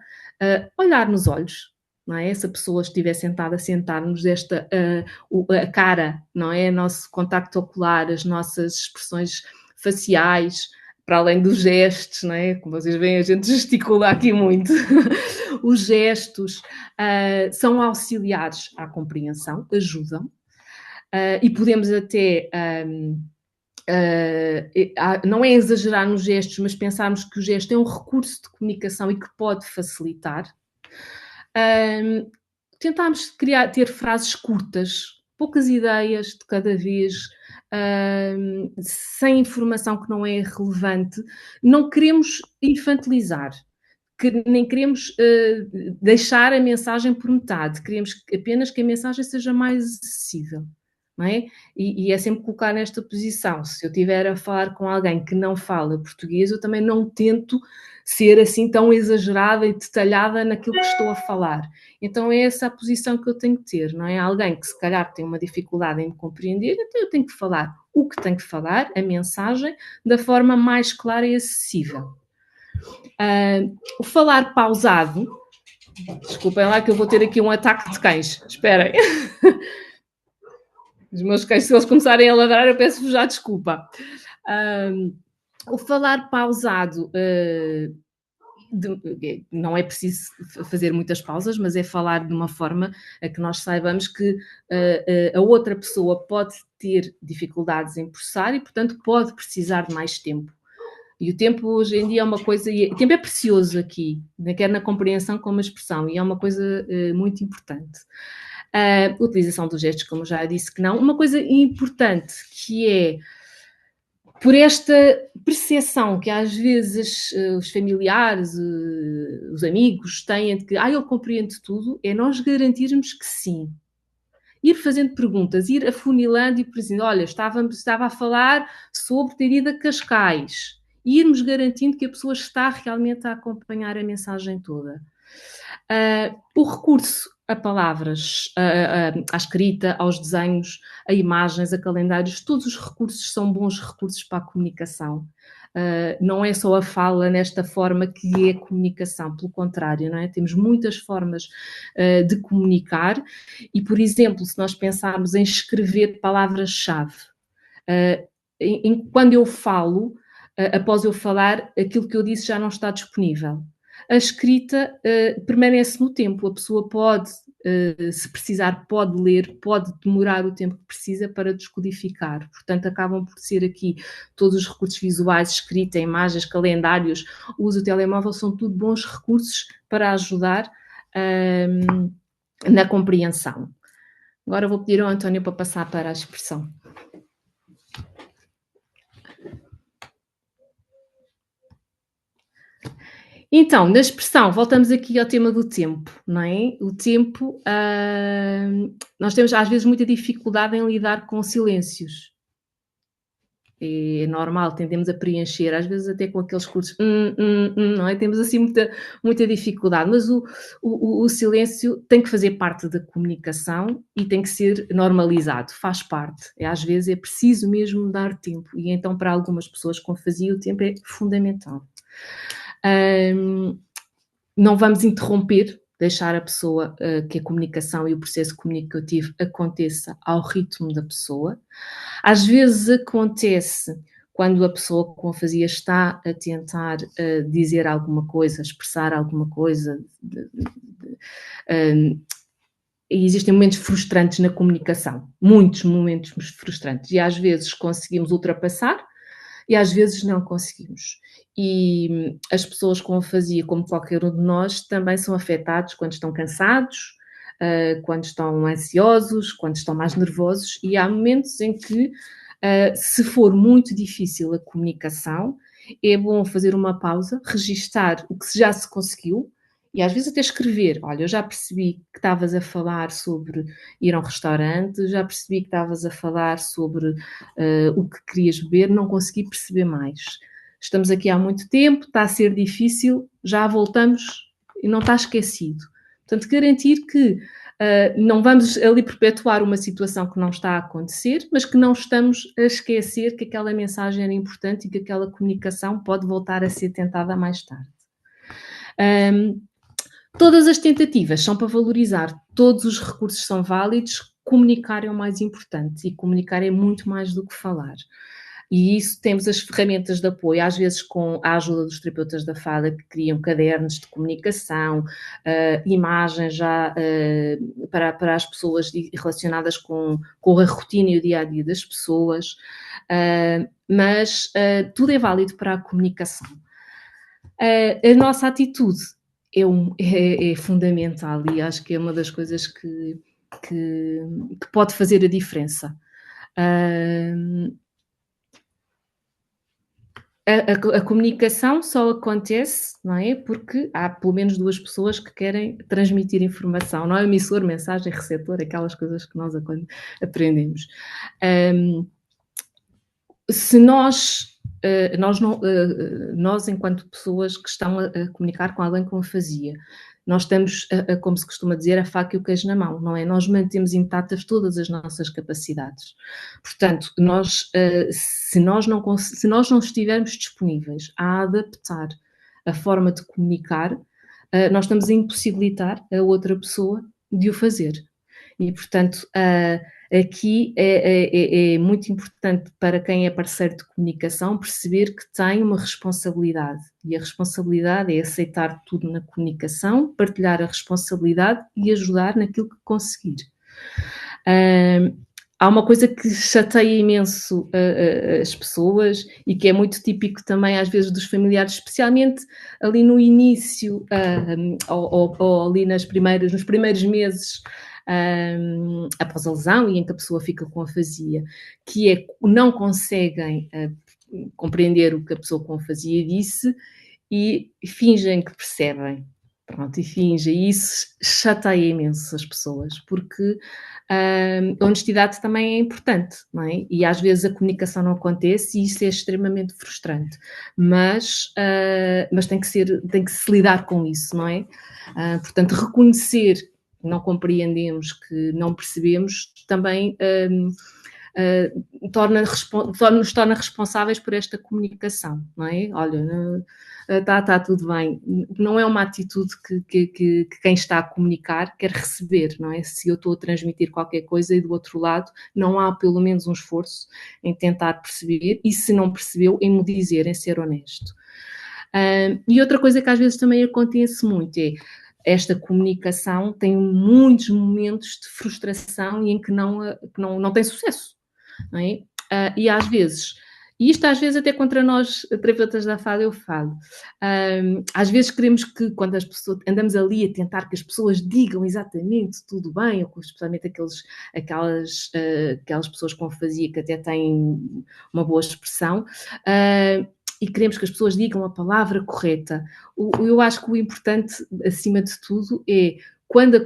olhar nos olhos, não é? Se a pessoa estiver sentada, sentar-nos a cara, não é? O nosso contacto ocular, as nossas expressões faciais, para além dos gestos, não é? Como vocês veem, a gente gesticula aqui muito. Os gestos são auxiliares à compreensão, ajudam, e podemos até... não é exagerar nos gestos, mas pensarmos que o gesto é um recurso de comunicação e que pode facilitar. Tentámos ter frases curtas, poucas ideias de cada vez, sem informação que não é relevante. Não queremos infantilizar, nem queremos deixar a mensagem por metade, queremos apenas que a mensagem seja mais acessível. Não é? E é sempre colocar nesta posição. Se eu estiver a falar com alguém que não fala português, eu também não tento ser assim tão exagerada e detalhada naquilo que estou a falar. Então é essa a posição que eu tenho que ter, não é? Alguém que se calhar tem uma dificuldade em me compreender, então eu tenho que falar o que tenho que falar, a mensagem, da forma mais clara e acessível. O falar pausado, desculpem lá que eu vou ter aqui um ataque de cães, esperem. Os meus cães, se eles começarem a ladrar, eu peço-vos já desculpa. O falar pausado, não é preciso fazer muitas pausas, mas é falar de uma forma a que nós saibamos que a outra pessoa pode ter dificuldades em processar e, portanto, pode precisar de mais tempo. E o tempo hoje em dia é uma coisa... O tempo é precioso aqui, quer na compreensão como na expressão, e é uma coisa muito importante. A utilização dos gestos, como já disse que não. Uma coisa importante que é, por esta percepção que às vezes os familiares, os amigos têm de que ele compreende tudo, é nós garantirmos que sim. Ir fazendo perguntas, ir afunilando e dizendo, olha, estava a falar sobre ter ido a Cascais. E irmos garantindo que a pessoa está realmente a acompanhar a mensagem toda. O recurso a palavras, à escrita, aos desenhos, a imagens, a calendários, todos os recursos são bons recursos para a comunicação. Não é só a fala nesta forma que é comunicação, pelo contrário, não é? Temos muitas formas de comunicar e, por exemplo, se nós pensarmos em escrever palavras-chave, quando eu falo, após eu falar, aquilo que eu disse já não está disponível. A escrita permanece no tempo, a pessoa pode, se precisar, pode ler, pode demorar o tempo que precisa para descodificar. Portanto, acabam por ser aqui todos os recursos visuais, escrita, imagens, calendários, o uso do telemóvel, são tudo bons recursos para ajudar na compreensão. Agora vou pedir ao António para passar para a expressão. Então, na expressão, voltamos aqui ao tema do tempo, não é? O tempo, nós temos às vezes muita dificuldade em lidar com silêncios. É normal, tendemos a preencher, às vezes até com aqueles cursos, não é? Temos assim muita dificuldade, mas o silêncio tem que fazer parte da comunicação e tem que ser normalizado, faz parte. Às vezes é preciso mesmo dar tempo e então para algumas pessoas com afasia o tempo é fundamental. Não vamos interromper, deixar a pessoa, que a comunicação e o processo comunicativo aconteça ao ritmo da pessoa. Às vezes acontece quando a pessoa com afasia está a tentar dizer alguma coisa, expressar alguma coisa, e existem momentos frustrantes na comunicação, muitos momentos frustrantes, e às vezes conseguimos ultrapassar e às vezes não conseguimos. E as pessoas com afasia, como qualquer um de nós, também são afetados quando estão cansados, quando estão ansiosos, quando estão mais nervosos, e há momentos em que, se for muito difícil a comunicação, é bom fazer uma pausa, registar o que já se conseguiu, e às vezes até escrever: olha, eu já percebi que estavas a falar sobre ir a um restaurante, já percebi que estavas a falar sobre o que querias beber, não consegui perceber mais. Estamos aqui há muito tempo, está a ser difícil, já voltamos e não está esquecido. Portanto, garantir que não vamos ali perpetuar uma situação que não está a acontecer, mas que não estamos a esquecer que aquela mensagem era importante e que aquela comunicação pode voltar a ser tentada mais tarde. Todas as tentativas são para valorizar, todos os recursos são válidos, comunicar é o mais importante, e comunicar é muito mais do que falar. E isso temos as ferramentas de apoio, às vezes com a ajuda dos terapeutas da fala, que criam cadernos de comunicação, imagens já para as pessoas relacionadas com a rotina e o dia-a-dia das pessoas, mas tudo é válido para a comunicação. A nossa atitude é fundamental, e acho que é uma das coisas que pode fazer a diferença. A comunicação só acontece, não é? Porque há pelo menos duas pessoas que querem transmitir informação, não é? Emissor, mensagem, receptor, aquelas coisas que nós aprendemos. Se nós enquanto pessoas que estão a comunicar com alguém com afasia, nós estamos, como se costuma dizer, a faca e o queijo na mão, não é? Nós mantemos intactas todas as nossas capacidades. Portanto, se nós não estivermos disponíveis a adaptar a forma de comunicar, nós estamos a impossibilitar a outra pessoa de o fazer. E, portanto, aqui é muito importante para quem é parceiro de comunicação perceber que tem uma responsabilidade, e a responsabilidade é aceitar tudo na comunicação, partilhar a responsabilidade e ajudar naquilo que conseguir. Há uma coisa que chateia imenso as pessoas e que é muito típico também às vezes dos familiares, especialmente ali no início ou ali nos primeiros meses após a lesão e em que a pessoa fica com afasia, que é não conseguem compreender o que a pessoa com afasia disse e fingem que percebem. Pronto, e fingem. E isso chateia imenso as pessoas, porque a honestidade também é importante, não é? E às vezes a comunicação não acontece e isso é extremamente frustrante, mas tem que se lidar com isso, não é? Portanto, reconhecer que não compreendemos, que não percebemos, também nos torna responsáveis por esta comunicação, não é? Olha, está tudo bem. Não é uma atitude que quem está a comunicar quer receber, não é? Se eu estou a transmitir qualquer coisa e do outro lado não há pelo menos um esforço em tentar perceber, e se não percebeu, em me dizer, em ser honesto. E outra coisa que às vezes também acontece muito é esta comunicação tem muitos momentos de frustração e em que não tem sucesso, não é? E às vezes, e isto às vezes até contra nós, terapeutas da fala, eu falo, às vezes queremos que quando as pessoas, andamos ali a tentar que as pessoas digam exatamente tudo bem, ou especialmente aquelas pessoas com afasia que até têm uma boa expressão, e queremos que as pessoas digam a palavra correta. Eu acho que o importante, acima de tudo, é quando a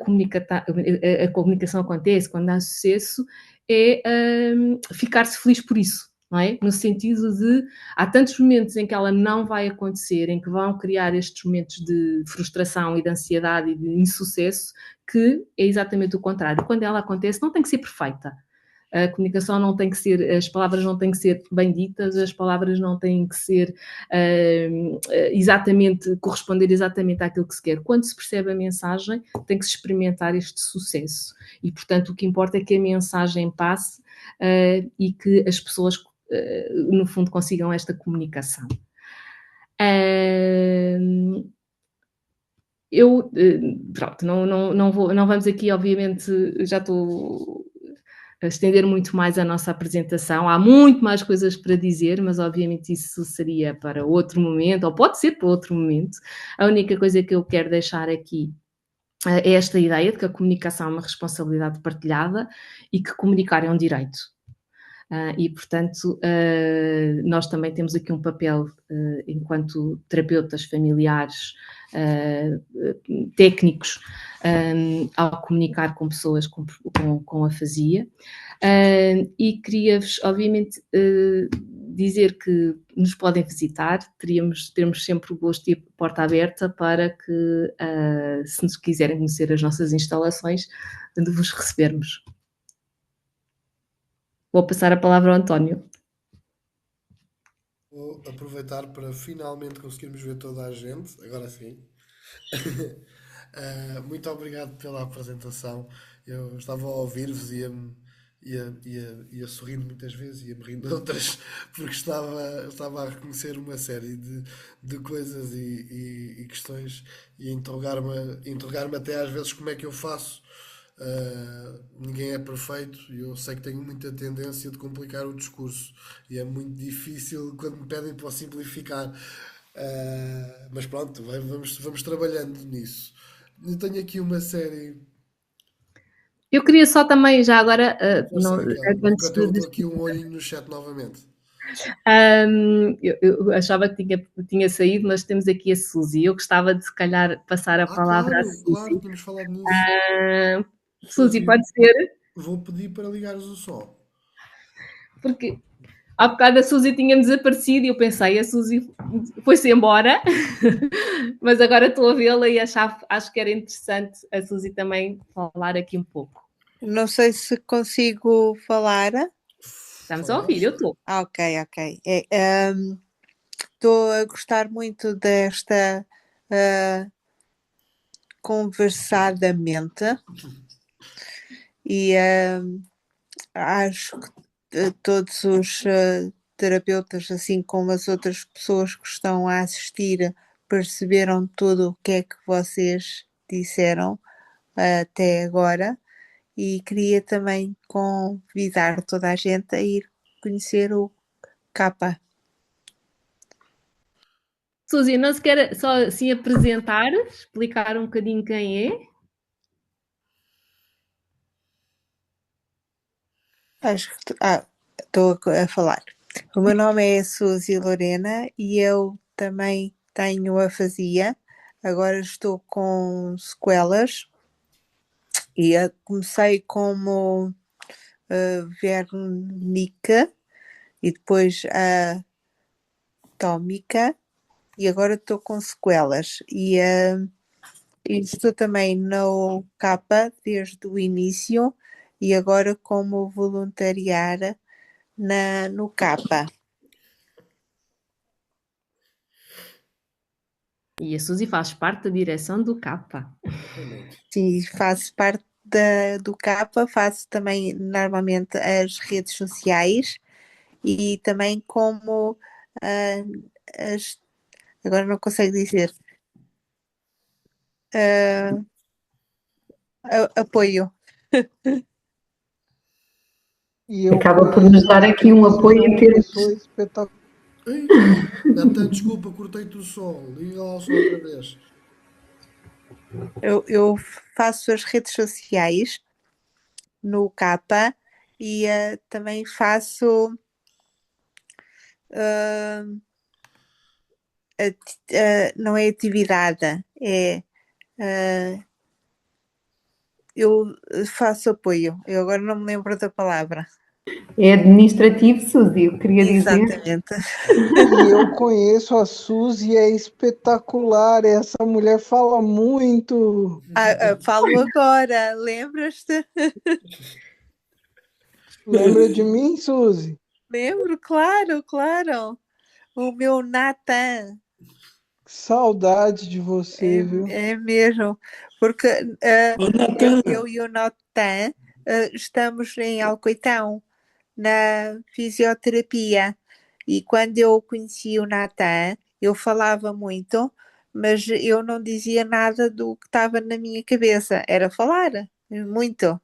comunicação acontece, quando há sucesso, é ficar-se feliz por isso, não é? No sentido de, há tantos momentos em que ela não vai acontecer, em que vão criar estes momentos de frustração e de ansiedade e de insucesso, que é exatamente o contrário. Quando ela acontece, não tem que ser perfeita. A comunicação não tem que ser, as palavras não têm que ser bem ditas, as palavras não têm que ser corresponder exatamente àquilo que se quer. Quando se percebe a mensagem, tem que se experimentar este sucesso. E, portanto, o que importa é que a mensagem passe e que as pessoas, no fundo, consigam esta comunicação. Pronto, não vamos aqui, obviamente, já estou a estender muito mais a nossa apresentação, há muito mais coisas para dizer, mas obviamente isso seria para outro momento, ou pode ser para outro momento. A única coisa que eu quero deixar aqui é esta ideia de que a comunicação é uma responsabilidade partilhada e que comunicar é um direito. E, portanto, nós também temos aqui um papel, enquanto terapeutas familiares, técnicos, ao comunicar com pessoas com afasia. E queria-vos, obviamente, dizer que nos podem visitar, teremos sempre o gosto e a porta aberta para que, se nos quiserem conhecer as nossas instalações, de vos recebermos. Vou passar a palavra ao António. Vou aproveitar para finalmente conseguirmos ver toda a gente, agora sim. Muito obrigado pela apresentação. Eu estava a ouvir-vos e ia sorrindo muitas vezes, ia-me rindo de outras, porque estava a reconhecer uma série de coisas e questões e a interrogar-me até às vezes como é que eu faço. Ninguém é perfeito e eu sei que tenho muita tendência de complicar o discurso e é muito difícil quando me pedem para simplificar. Mas pronto, vamos trabalhando nisso. Eu tenho aqui uma série. Eu queria só também, já agora, Força, Raquel, enquanto eu dou aqui um olhinho no chat novamente. Eu achava que tinha saído, mas temos aqui a Suzy. Eu gostava de, se calhar, passar a palavra à Suzy. Claro, tínhamos falado nisso. Suzy, pode ser? Vou pedir para ligares o som. Porque há bocado a Suzy tinha desaparecido e eu pensei, a Suzy foi-se embora, mas agora estou a vê-la e acho que era interessante a Suzy também falar aqui um pouco. Não sei se consigo falar. Estamos a ouvir, eu estou. Ok. Estou a gostar muito desta conversadamente e acho que todos os terapeutas, assim como as outras pessoas que estão a assistir, perceberam tudo o que é que vocês disseram até agora. E queria também convidar toda a gente a ir conhecer o Capa. Suzy, não se quer só se apresentar, explicar um bocadinho quem é? Acho que estou a falar. O meu nome é Suzy Lorena e eu também tenho afasia. Agora estou com sequelas e comecei como Vernica e depois a Tómica e agora estou com sequelas e estou também no Capa desde o início e agora como voluntariar no Capa. E a Suzy faz parte da direção do Capa. Sim, faço parte do Capa, faço também normalmente as redes sociais e também como agora não consigo dizer apoio. Acaba por nos dar aqui um apoio em termos. Natan, desculpa, cortei-te o som. Liga lá o som outra vez. Eu faço as redes sociais no Capa e também faço não é atividade, é eu faço apoio. Eu agora não me lembro da palavra. É administrativo, Suzy, eu queria dizer. Exatamente. E eu conheço a Suzy, é espetacular. Essa mulher fala muito. Falo agora, lembras-te? Lembra de mim, Suzy? Lembro, claro, claro. O meu Natan. Saudade de você, viu? É mesmo, porque Ô, Natan, eu e o Natan estamos em Alcoitão, na fisioterapia. E quando eu conheci o Natan, eu falava muito, mas eu não dizia nada do que estava na minha cabeça. Era falar, muito.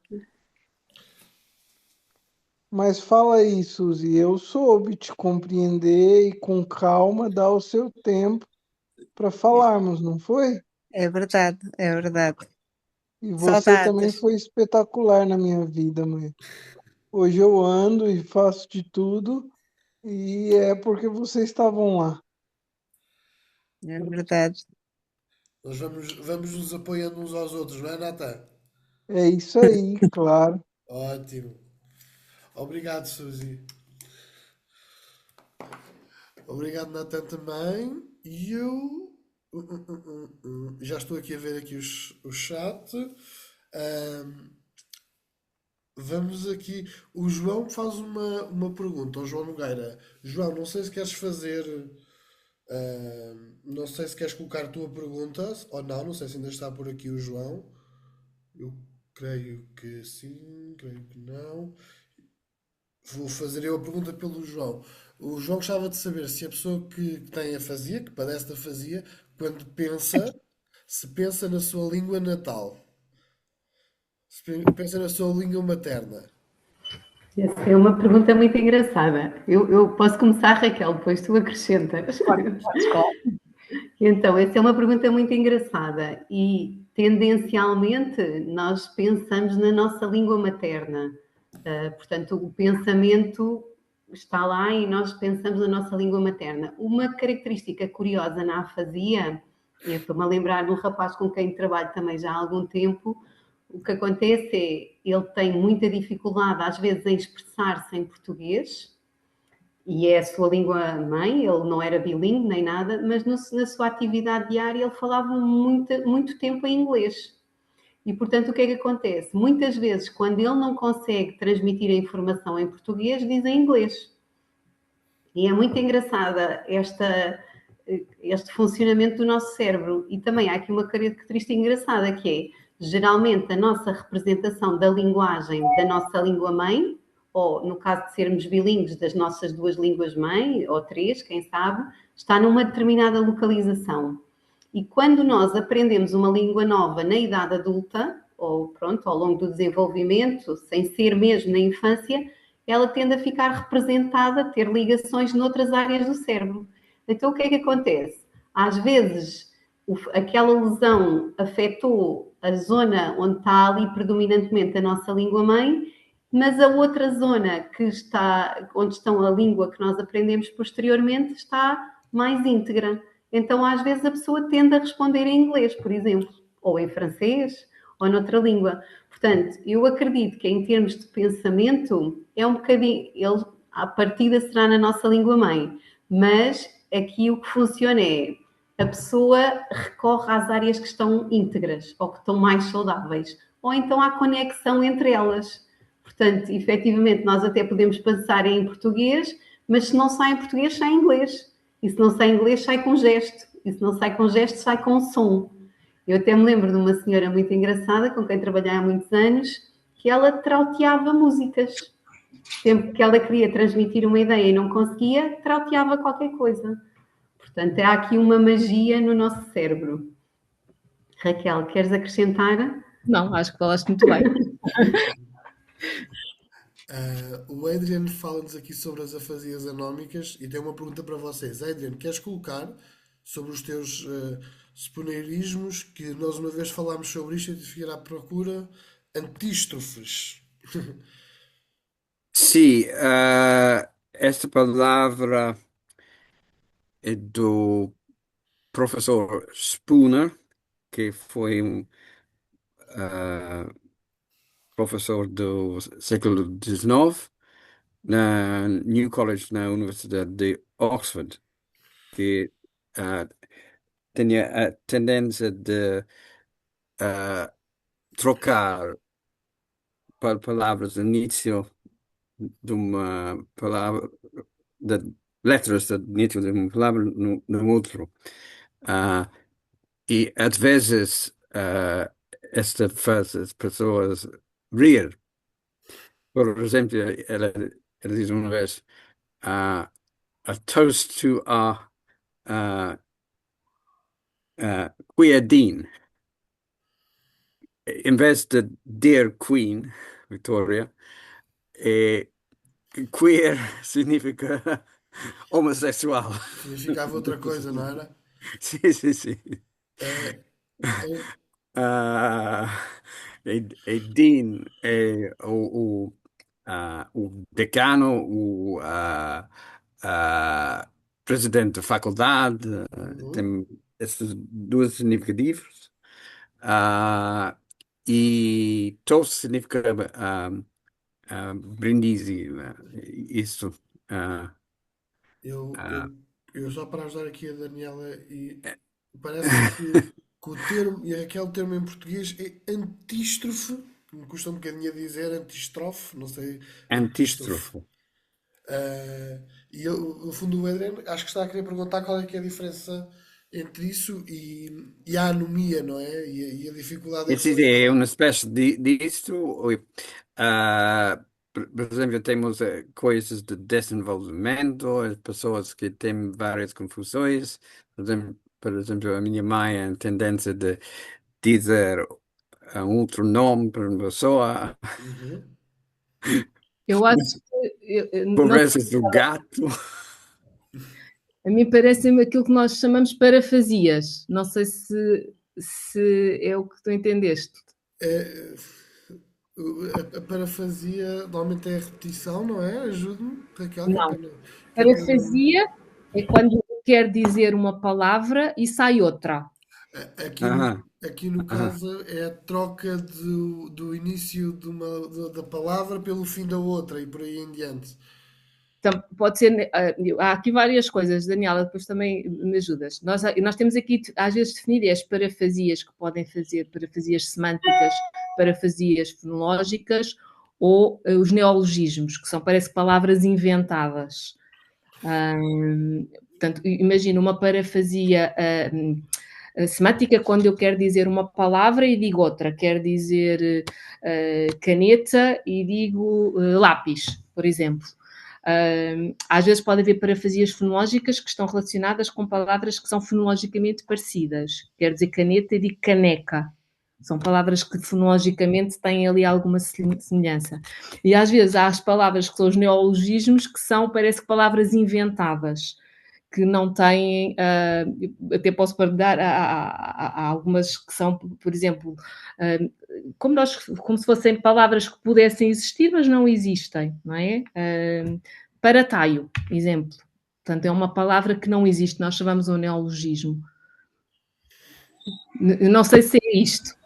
Mas fala aí, Suzy, eu soube te compreender e com calma dar o seu tempo para falarmos, não foi? É verdade, é verdade. E você também Saudades. foi espetacular na minha vida, mãe. Hoje eu ando e faço de tudo e é porque vocês estavam lá. É verdade. Nós vamos nos apoiando uns aos outros, não é, Natan? É isso aí, claro. Ótimo. Obrigado, Suzy. Obrigado, Natan, também. E eu já estou aqui a ver aqui o chat. Ahm, vamos aqui. O João faz uma pergunta ao João Nogueira. João, não sei se queres fazer. Não sei se queres colocar a tua pergunta ou não. Não sei se ainda está por aqui o João. Eu creio que sim, creio que não. Vou fazer eu a pergunta pelo João. O João gostava de saber se a pessoa que tem afasia, que padece da afasia, quando pensa, se pensa na sua língua natal, se pensa na sua língua materna. Essa é uma pergunta muito engraçada. Eu posso começar, Raquel, depois tu acrescentas. Podes, claro. Então, essa é uma pergunta muito engraçada e tendencialmente nós pensamos na nossa língua materna. Portanto, o pensamento está lá e nós pensamos na nossa língua materna. Uma característica curiosa na afasia, e eu estou-me a lembrar de um rapaz com quem trabalho também já há algum tempo, o que acontece é ele tem muita dificuldade às vezes em expressar-se em português, e é a sua língua mãe, ele não era bilíngue nem nada, mas na sua atividade diária ele falava muito tempo em inglês. E, portanto, o que é que acontece? Muitas vezes, quando ele não consegue transmitir a informação em português, diz em inglês. E é muito engraçada este funcionamento do nosso cérebro. E também há aqui uma característica engraçada que é, geralmente, a nossa representação da linguagem da nossa língua mãe, ou no caso de sermos bilíngues, das nossas duas línguas mãe, ou três, quem sabe, está numa determinada localização. E quando nós aprendemos uma língua nova na idade adulta, ou pronto, ao longo do desenvolvimento, sem ser mesmo na infância, ela tende a ficar representada, a ter ligações noutras áreas do cérebro. Então, o que é que acontece? Às vezes, aquela lesão afetou a zona onde está ali predominantemente a nossa língua-mãe, mas a outra zona que está, onde está a língua que nós aprendemos posteriormente, está mais íntegra. Então, às vezes, a pessoa tende a responder em inglês, por exemplo, ou em francês, ou noutra língua. Portanto, eu acredito que em termos de pensamento, é um bocadinho, ele, a partida será na nossa língua-mãe, mas aqui o que funciona é a pessoa recorre às áreas que estão íntegras ou que estão mais saudáveis, ou então há conexão entre elas. Portanto, efetivamente, nós até podemos pensar em português, mas se não sai em português, sai em inglês. E se não sai em inglês, sai com gesto. E se não sai com gesto, sai com som. Eu até me lembro de uma senhora muito engraçada, com quem trabalhei há muitos anos, que ela trauteava músicas. Sempre que ela queria transmitir uma ideia e não conseguia, trauteava qualquer coisa. Portanto, há aqui uma magia no nosso cérebro. Raquel, queres acrescentar? Não, acho que falaste muito bem. O Adrian fala-nos aqui sobre as afasias anómicas e tem uma pergunta para vocês. Adrian, queres colocar sobre os teus sponerismos, que nós uma vez falámos sobre isto e tive que ir à procura, antístrofes. sim, esta palavra é do professor Spooner, que foi um professor do século XIX na New College, na Universidade de Oxford, que ah, tinha a tendência de ah, trocar palavras no início de uma palavra, de letras dentro de uma palavra no outro. E às vezes esta faz as pessoas rir. Por exemplo, ela diz uma vez, a toast to our queer dean. Em vez de Dear Queen, Victoria, queer significa homossexual. Significava outra coisa, não era? Sim, sim, sim. É, é, Ah, e Dean é o decano, presidente da faculdade, uhum. tem esses dois significativos. Ah, e toast significa brindisi, isso. ah, Eu, ah, eu, eu só para ajudar aqui a Daniela, e parece-me que o termo, e aquele termo em português é antístrofe, me custa um bocadinho a dizer antistrofe, não sei, antístrofe. Antístrofe. E eu, no fundo, o Adriano acho que está a querer perguntar qual é que é a diferença entre isso e a anomia, não é? E a dificuldade em Esse poder é falar. uma espécie disto. Por exemplo, temos coisas de desenvolvimento, as pessoas que têm várias confusões. Por exemplo, a minha mãe tem a tendência de dizer um outro nome para uma pessoa, Uhum. Eu acho que, por não vezes do gato. a mim parece-me aquilo que nós chamamos parafasias. Não sei se é o que tu entendeste. É, a parafasia normalmente é a repetição, não é? Ajude-me, Raquel, Não. que é para não. Parafasia é quando quer dizer uma palavra e sai outra. Aqui Aham, aqui no aham. caso é a troca do início da palavra pelo fim da outra e por aí em diante. Então, pode ser. Há aqui várias coisas, Daniela, depois também me ajudas. Nós temos aqui, às vezes, definido as parafasias que podem fazer parafasias semânticas, parafasias fonológicas ou os neologismos, que são, parece, palavras inventadas. Portanto, imagina uma parafasia semântica quando eu quero dizer uma palavra e digo outra. Quero dizer caneta e digo lápis, por exemplo. Às vezes pode haver parafasias fonológicas que estão relacionadas com palavras que são fonologicamente parecidas. Quero dizer caneta e digo caneca. São palavras que fonologicamente têm ali alguma semelhança. E às vezes há as palavras que são os neologismos, que são, parece que palavras inventadas, que não têm, até posso dar, há algumas que são, por exemplo, como se fossem palavras que pudessem existir, mas não existem, não é? Parataio, exemplo. Portanto, é uma palavra que não existe, nós chamamos um neologismo. Não sei se é isto.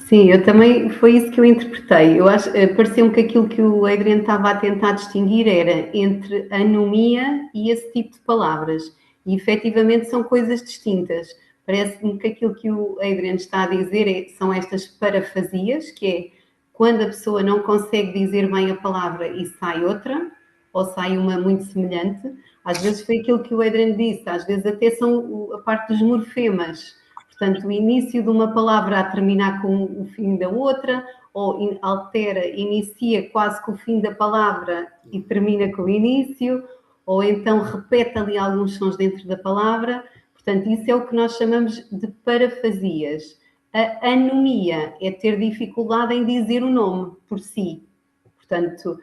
Sim, eu também, foi isso que eu interpretei. Eu acho, pareceu-me que aquilo que o Adriano estava a tentar distinguir era entre anomia e esse tipo de palavras. E efetivamente são coisas distintas. Parece-me que aquilo que o Adriano está a dizer são estas parafasias, que é quando a pessoa não consegue dizer bem a palavra e sai outra, ou sai uma muito semelhante. Às vezes foi aquilo que o Adriano disse, às vezes até são a parte dos morfemas. Portanto, o início de uma palavra a terminar com o fim da outra, ou altera, inicia quase com o fim da palavra e termina com o início, ou então repete ali alguns sons dentro da palavra. Portanto, isso é o que nós chamamos de parafasias. A anomia é ter dificuldade em dizer o nome por si. Portanto,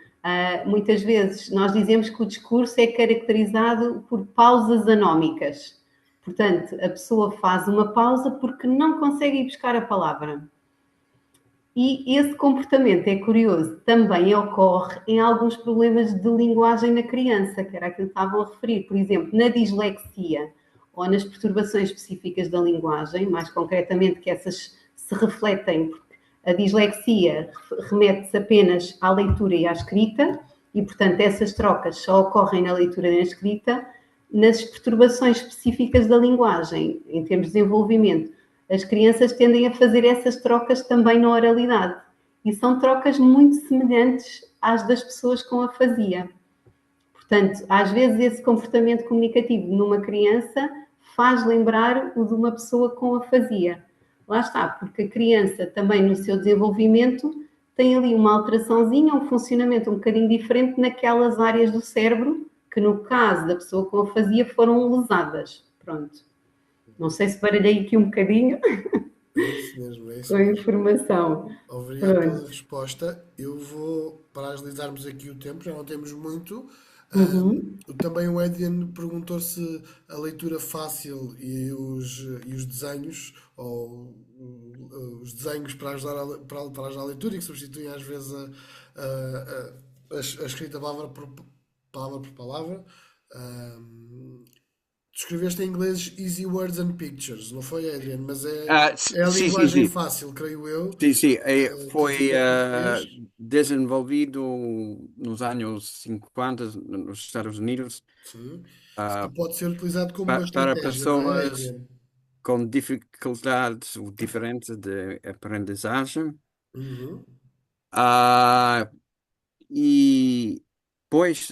muitas vezes nós dizemos que o discurso é caracterizado por pausas anómicas. Portanto, a pessoa faz uma pausa porque não consegue ir buscar a palavra. E esse comportamento é curioso, também ocorre em alguns problemas de linguagem na criança, que era aquilo que estavam a referir. Por exemplo, na dislexia ou nas perturbações específicas da linguagem, mais concretamente que essas se refletem, porque a dislexia remete-se apenas à leitura e à escrita, e portanto essas trocas só ocorrem na leitura e na escrita. Nas perturbações específicas da linguagem, em termos de desenvolvimento, as crianças tendem a fazer essas trocas também na oralidade. E são trocas muito semelhantes às das pessoas com afasia. Portanto, às vezes esse comportamento comunicativo numa criança faz lembrar o de uma pessoa com afasia. Lá está, porque a criança também no seu desenvolvimento tem ali uma alteraçãozinha, um funcionamento um bocadinho diferente naquelas áreas do cérebro que no caso da pessoa com afasia foram lesadas. Pronto. Não sei se baralhei aqui um bocadinho. É isso mesmo, é isso Com a mesmo. informação. Obrigado pela Pronto. resposta. Eu vou, para agilizarmos aqui o tempo, já não temos muito. Uhum. Também o Edian perguntou se a leitura fácil e os desenhos, ou os desenhos para ajudar para ajudar a leitura, e que substituem às vezes a escrita palavra por palavra. Um, Tu escreveste em inglês Easy Words and Pictures, não foi, Adrian? Mas é a Sim, sim, linguagem sim. fácil, creio eu, Sim, sim. traduzida Foi para português. desenvolvido nos anos 50 nos Estados Unidos Sim. ah, Pode ser utilizado como uma para estratégia, não é, pessoas Adrian? com dificuldades ou diferentes de aprendizagem. Uhum. Ah, e pois,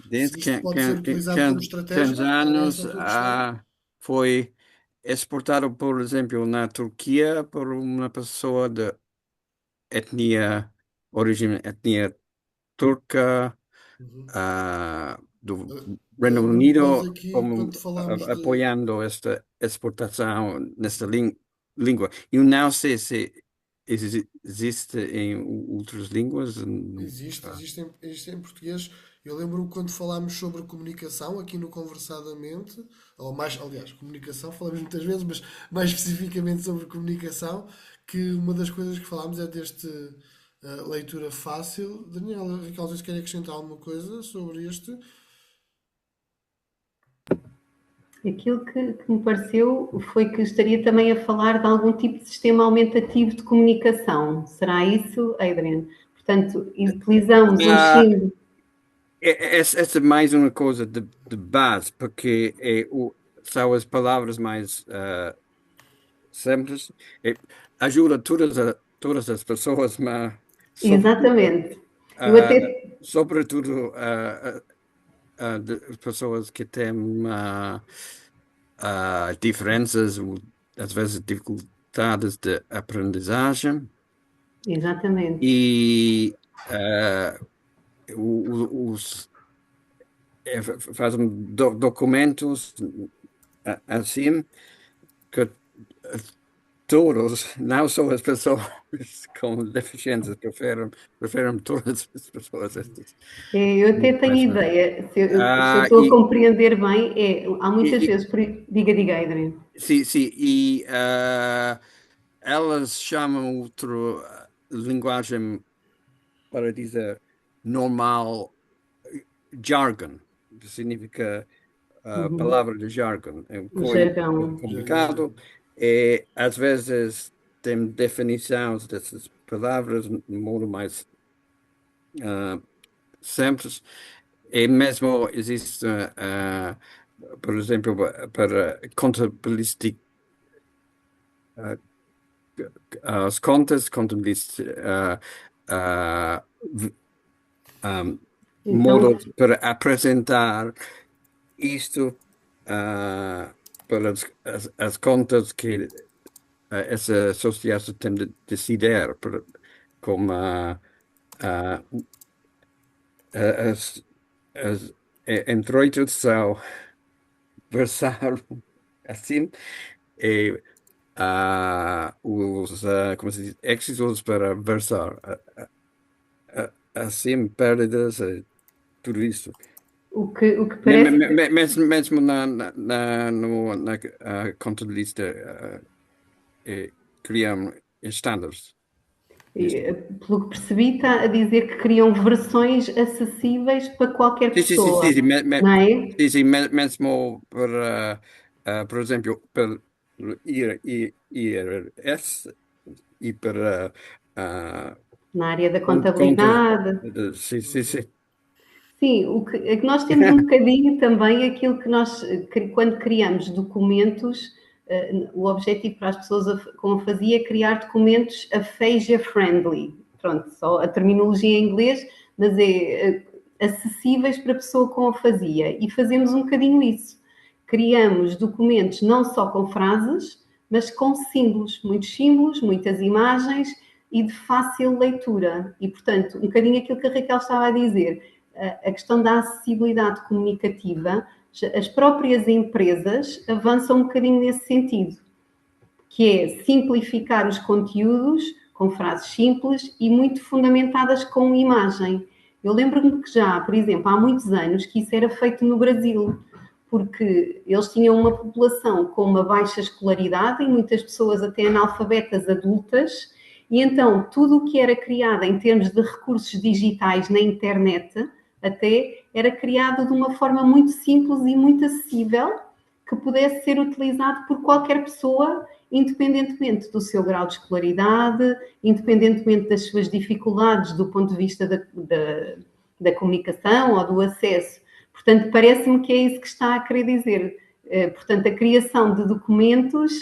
Se desde isto pode ser utilizado como 15 estratégia, era essa anos, a tua questão? foi exportado, por exemplo, na Turquia por uma pessoa de etnia turca, Uhum. do Eu Reino lembro-me que nós Unido, aqui, como quando falámos de. apoiando esta exportação nesta língua. Eu não sei se existe em outras línguas. Existe em português. Eu lembro-me quando falámos sobre comunicação aqui no Conversadamente, ou mais, aliás, comunicação, falamos muitas vezes, mas mais especificamente sobre comunicação, que uma das coisas que falámos é deste leitura fácil. Daniela, Raquel, vocês querem acrescentar alguma coisa sobre este? Aquilo que me pareceu foi que estaria também a falar de algum tipo de sistema aumentativo de comunicação. Será isso, Adrian? Portanto, utilizamos um Ah, símbolo. essa é mais uma coisa de base, porque são as palavras mais simples. É, ajuda todas as pessoas, mas sobretudo, Exatamente. Eu ah, até. sobretudo de pessoas que têm diferenças, ou, às vezes dificuldades de aprendizagem. Exatamente. E os fazem documentos assim que todos, não só as pessoas com deficiências, preferem todas as pessoas estas. Eu até tenho Mas, ideia, se eu ah, estou a compreender bem, há muitas e, vezes, diga, Adrian. sim, sim, e elas chamam outra linguagem para dizer normal, jargon, que significa Uhum. palavra de jargon, é uma O coisa jargão. complicado, e às vezes tem definições dessas palavras de modo mais ah, simples, e mesmo existe, por exemplo, para contabilistic, ah, as contas, contabilistic, ah, v- ah, Então, modos para apresentar isto para as contas que essa sociedade tem de decidir como ah, as, entre oito são versar assim e como se diz, éxitos para versar assim pérdidas, tudo isso. o que parece que Mesmo na contabilista criam estándares. Pelo que percebi, está a dizer que criam versões acessíveis para qualquer Sim, sim, sim, sim, pessoa, sim, não é? sim, sim, mesmo para, por exemplo, para IRS e para Na área da contas, contabilidade. sim, sim, sim. Sim, é que nós temos um bocadinho também aquilo que nós, quando criamos documentos, o objetivo para as pessoas com afasia é criar documentos aphasia friendly. pronto, só a terminologia em inglês, mas acessíveis para a pessoa com afasia. E fazemos um bocadinho isso. Criamos documentos não só com frases, mas com símbolos, muitas imagens e de fácil leitura. E, portanto, um bocadinho aquilo que a Raquel estava a dizer, a questão da acessibilidade comunicativa, as próprias empresas avançam um bocadinho nesse sentido, que é simplificar os conteúdos com frases simples e muito fundamentadas com imagem. Eu lembro-me que já, por exemplo, há muitos anos que isso era feito no Brasil, porque eles tinham uma população com uma baixa escolaridade e muitas pessoas até analfabetas adultas, e então tudo o que era criado em termos de recursos digitais na internet até era criado de uma forma muito simples e muito acessível, que pudesse ser utilizado por qualquer pessoa, independentemente do seu grau de escolaridade, independentemente das suas dificuldades do ponto de vista da comunicação ou do acesso. Portanto, parece-me que é isso que está a querer dizer. Portanto, a criação de documentos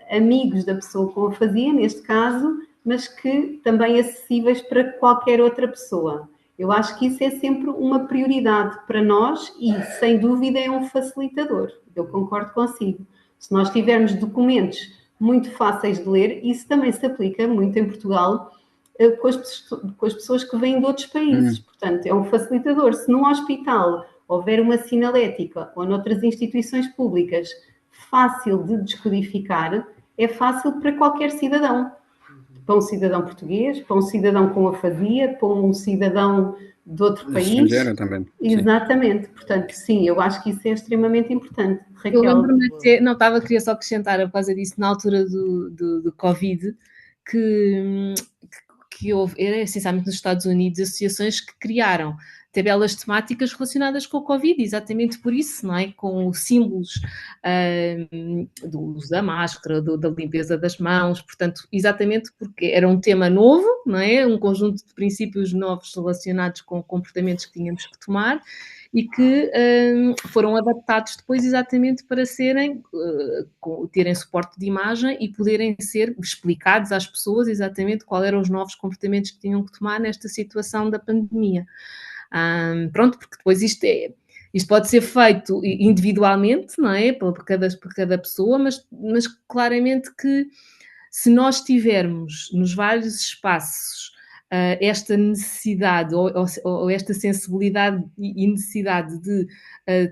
amigos da pessoa com afasia, neste caso, mas que também acessíveis para qualquer outra pessoa. Eu acho que isso é sempre uma prioridade para nós e, sem dúvida, é um facilitador. Eu concordo consigo. Se nós tivermos documentos muito fáceis de ler, isso também se aplica muito em Portugal com as pessoas que vêm de outros países. Portanto, é um facilitador. Se num hospital houver uma sinalética ou noutras instituições públicas fácil de descodificar, é fácil para qualquer cidadão. Para um cidadão português, para um cidadão com afasia, para um cidadão de outro país. Estrangeiro também. Exatamente. Sim. Portanto, sim, eu acho que isso é extremamente importante. Raquel. Eu lembro-me, queria só acrescentar, por causa disso, na altura do Covid, que houve, era essencialmente nos Estados Unidos, associações que criaram tabelas temáticas relacionadas com o Covid, exatamente por isso, não é? Com símbolos do uso da máscara, da limpeza das mãos, portanto, exatamente porque era um tema novo, não é? Um conjunto de princípios novos relacionados com comportamentos que tínhamos que tomar e que foram adaptados depois exatamente para terem suporte de imagem e poderem ser explicados às pessoas exatamente quais eram os novos comportamentos que tinham que tomar nesta situação da pandemia. Pronto, porque depois isto pode ser feito individualmente, não é? Por cada pessoa, mas claramente que se nós tivermos nos vários espaços esta necessidade ou esta sensibilidade e necessidade de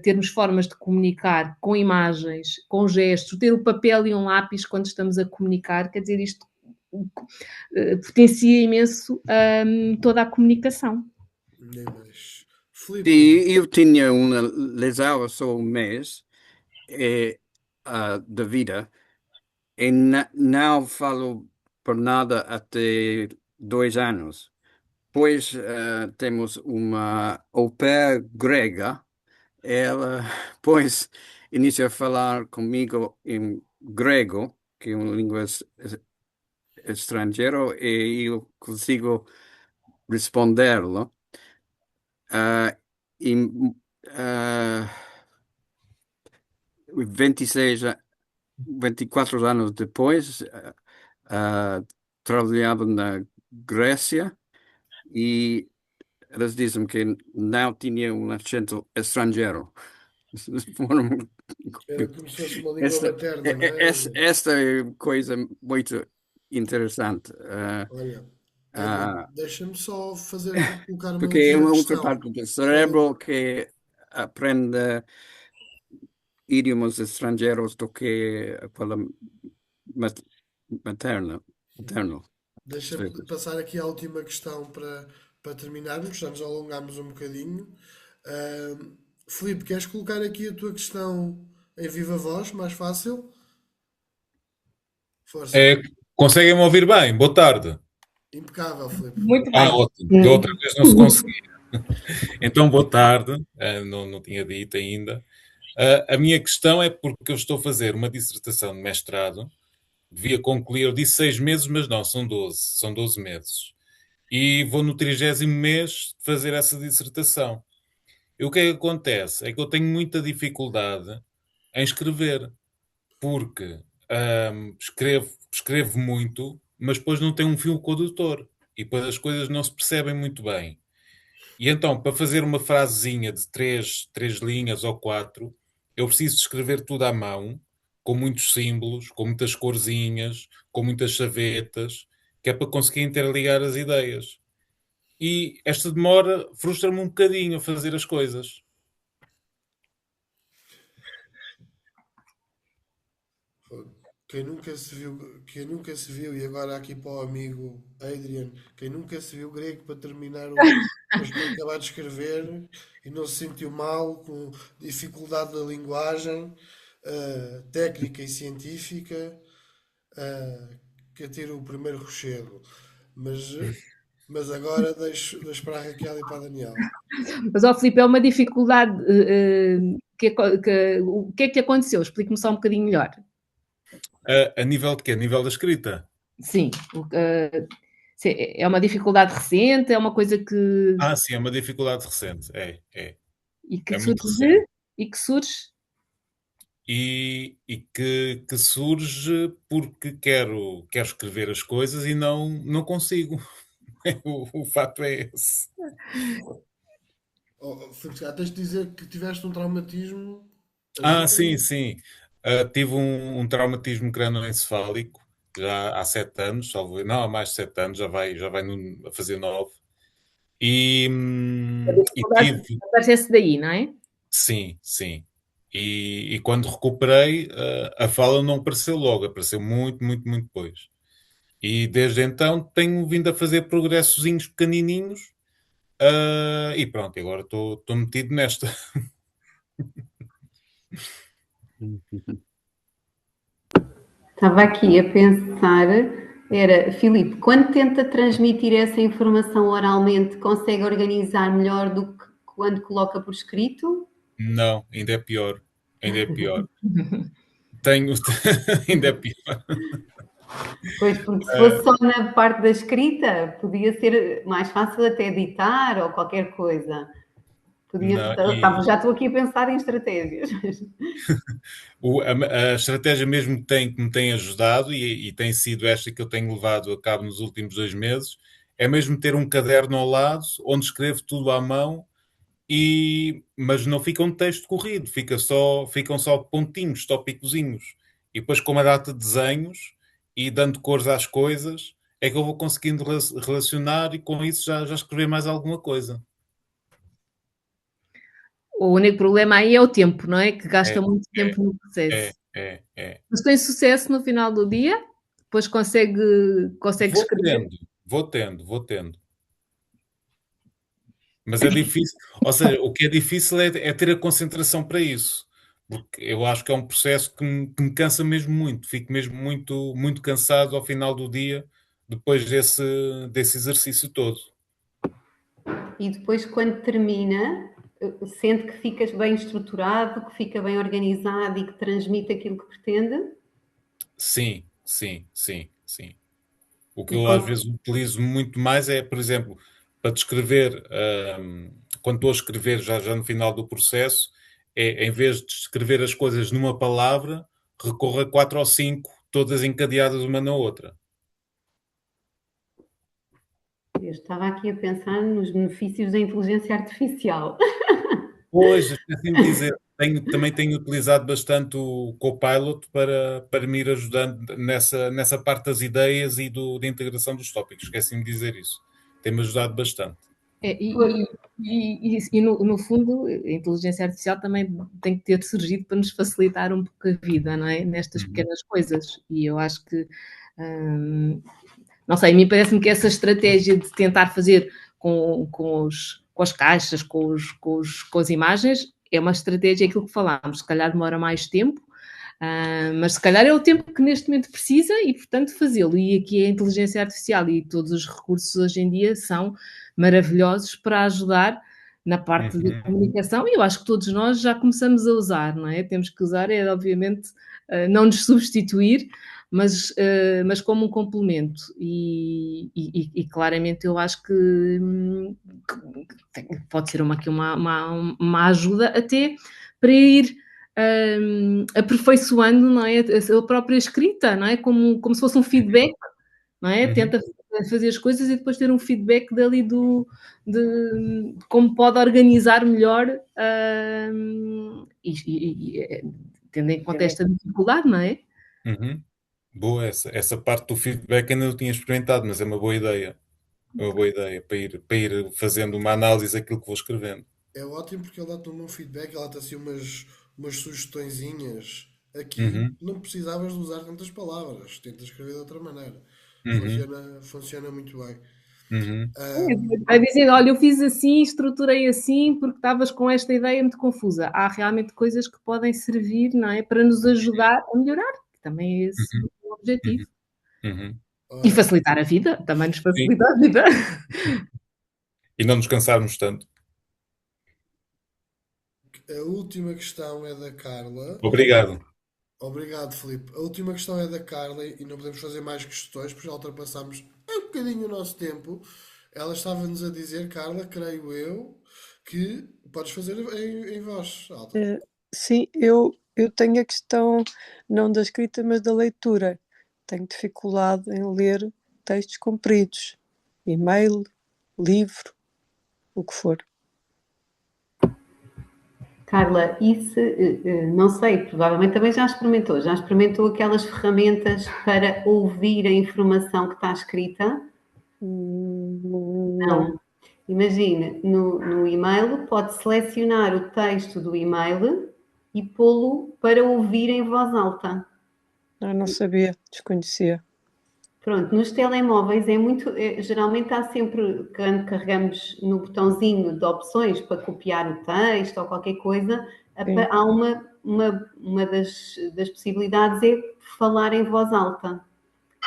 termos formas de comunicar com imagens, com gestos, ter o papel e um lápis quando estamos a comunicar, quer dizer, isto potencia imenso toda a comunicação. Nem mais. E eu tinha uma lesão só um mês da vida e não falo por nada até 2 anos. Depois temos uma au pair grega. Ela depois inicia a falar comigo em grego, que é uma língua estrangeira, e eu consigo responderlo. Em 24 anos depois, trabalhava na Grécia e eles dizem que não tinha um acento estrangeiro. Era como se fosse uma língua materna, não é? Esta é coisa muito interessante. Olha, deixa-me só colocar uma Porque é última uma outra questão. parte do cérebro que aprende idiomas estrangeiros do que aquela materno. Deixa-me passar aqui a última questão para terminarmos, já nos alongámos um bocadinho. Filipe, queres colocar aqui a tua questão em viva voz, mais fácil? Força. Conseguem-me ouvir bem? Boa tarde. Impecável, Filipe. Muito bem. Ótimo. Da outra vez não se conseguia. Então, boa tarde. Não tinha dito ainda. A minha questão é porque eu estou a fazer uma dissertação de mestrado. Devia concluir, eu disse 6 meses, mas não, são 12. São 12 meses. E vou no 30º mês fazer essa dissertação. E o que é que acontece? É que eu tenho muita dificuldade em escrever. Porque escrevo muito, mas depois não tenho um fio condutor. e depois as coisas não se percebem muito bem. E então, para fazer uma frasezinha de três linhas ou 4, eu preciso escrever tudo à mão, com muitos símbolos, com muitas corzinhas, com muitas chavetas, que é para conseguir interligar as ideias. E esta demora frustra-me um bocadinho a fazer as coisas. Quem nunca se viu, e agora aqui para o amigo Adrian, quem nunca se viu grego para terminar depois de acabar de escrever e não se sentiu mal com dificuldade da linguagem técnica e científica, que atira o primeiro rochedo. Mas agora deixo para a Raquel e para a Daniela. Mas, Filipe, é uma dificuldade. O que é que aconteceu? Explique-me só um bocadinho melhor. A nível de quê? A nível da escrita? Sim. É uma dificuldade recente? É uma coisa que... Sim, é uma dificuldade recente. É. E que É surge muito recente. E que surge? E que surge porque quero escrever as coisas e não consigo. O fato é esse. Filipe, tens de dizer que tiveste um traumatismo. Sim. Tive um traumatismo crânioencefálico já há 7 anos, não, há mais de 7 anos, já vai a fazer 9. E tive. Aparece daí, não é? Sim. E quando recuperei, a fala não apareceu logo, apareceu muito depois. E desde então tenho vindo a fazer progressozinhos pequenininhos. E pronto, agora estou metido nesta. Estava aqui a pensar, Filipe, quando tenta transmitir essa informação oralmente, consegue organizar melhor do que quando coloca por escrito? Não, ainda é pior. Tenho. Ainda é pior. Pois, porque se fosse só na parte da escrita, podia ser mais fácil até editar ou qualquer coisa. Já estou aqui a pensar em estratégias. A estratégia mesmo que me tem ajudado, e tem sido esta que eu tenho levado a cabo nos últimos 2 meses, é mesmo ter um caderno ao lado, onde escrevo tudo à mão, mas não fica um texto corrido, ficam só pontinhos, tópicozinhos. E depois, com uma data de desenhos e dando cores às coisas, é que eu vou conseguindo relacionar e com isso já escrever mais alguma coisa. O único problema aí é o tempo, não é? Que gasta muito tempo no processo. Mas tem sucesso no final do dia? Depois consegue escrever? Vou tendo. Mas é difícil. Ou seja, o que é difícil é ter a concentração para isso. Porque eu acho que é um processo que me cansa mesmo muito. Fico mesmo muito cansado ao final do dia, depois desse exercício todo. E depois, quando termina, sente que ficas bem estruturado, que fica bem organizado e que transmite aquilo que pretende? Sim. O que eu às vezes utilizo muito mais é, por exemplo, para descrever, quando estou a escrever já no final do processo, em vez de escrever as coisas numa palavra, recorro a 4 ou 5, todas encadeadas uma na outra. Eu estava aqui a pensar nos benefícios da inteligência artificial. Pois, esqueci-me de dizer, também tenho utilizado bastante o Copilot para me ir ajudando nessa parte das ideias e da integração dos tópicos. Esqueci-me de dizer isso. Tem-me ajudado bastante. No fundo, a inteligência artificial também tem que ter surgido para nos facilitar um pouco a vida, não é? Nestas pequenas coisas. E eu acho que, não sei, a mim parece-me que essa estratégia de tentar fazer com as caixas, com as imagens, é uma estratégia, aquilo que falámos, se calhar demora mais tempo, mas se calhar é o tempo que neste momento precisa e, portanto, fazê-lo. E aqui a inteligência artificial e todos os recursos hoje em dia são maravilhosos para ajudar na parte de comunicação, e eu acho que todos nós já começamos a usar, não é? Temos que usar, obviamente, não nos substituir, mas como um complemento. E claramente eu acho que pode ser aqui uma ajuda até para ir aperfeiçoando, não é, a sua própria escrita, não é? Como se fosse um feedback, não é? Tenta a fazer as coisas e depois ter um feedback dali de como pode organizar melhor tendo em conta esta dificuldade, não é? Uhum. Boa, essa parte do feedback ainda não tinha experimentado, mas é uma boa ideia. É uma boa ideia para ir fazendo uma análise daquilo que vou escrevendo. É ótimo porque ele dá-te um feedback, ela dá assim umas sugestõezinhas. Aqui Uhum. não precisavas de usar tantas palavras, tenta escrever de outra maneira. Uhum. Funciona muito bem. Uhum. Vai dizer, olha, eu fiz assim, estruturei assim, porque estavas com esta ideia muito confusa. Há realmente coisas que podem servir, não é? Para nos ajudar a melhorar, que também é esse Uhum. o objetivo. Uhum. E Ora, facilitar a vida, também nos Sim. facilita a vida. E não nos cansarmos tanto. a última questão é da Carla. Obrigado. Obrigado, Filipe. A última questão é da Carla e não podemos fazer mais questões porque já ultrapassámos um bocadinho o nosso tempo. Ela estava-nos a dizer, Carla, creio eu, que podes fazer em voz alta. Sim, eu tenho a questão não da escrita, mas da leitura. Tenho dificuldade em ler textos compridos, e-mail, livro, o que for. Carla, isso não sei, provavelmente também já experimentou aquelas ferramentas para ouvir a informação que está escrita? Não. Não. Imagine, no e-mail pode selecionar o texto do e-mail e pô-lo para ouvir em voz alta. Não sabia, desconhecia. Pronto, nos telemóveis geralmente há sempre, quando carregamos no botãozinho de opções para copiar o texto ou qualquer coisa, Sim. há uma das possibilidades é falar em voz alta.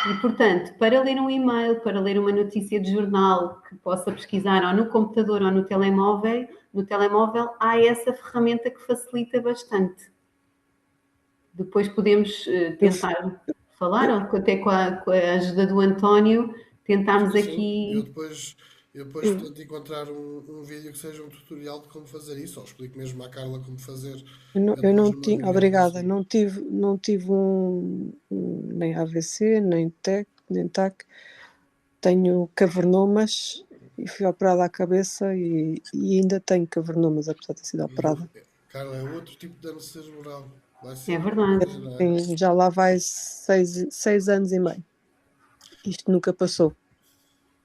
E, portanto, para ler um e-mail, para ler uma notícia de jornal que possa pesquisar ou no computador ou no telemóvel há essa ferramenta que facilita bastante. Depois podemos tentar falar, ou até com a ajuda do António, tentarmos Sim, sim. aqui. Eu depois tento encontrar um vídeo que seja um tutorial de como fazer isso, ou explico mesmo à Carla como fazer Eu depois não numa tinha, reunião obrigada, consigo. não tive nem AVC, nem TEC, nem TAC. Tenho cavernomas e fui operada à cabeça e ainda tenho cavernomas, apesar de ter sido operada. Carla, é outro tipo de dano cerebral. Vai É ser verdade. coisa, não é? Sim, já lá vai 6 anos e meio. Isto nunca passou.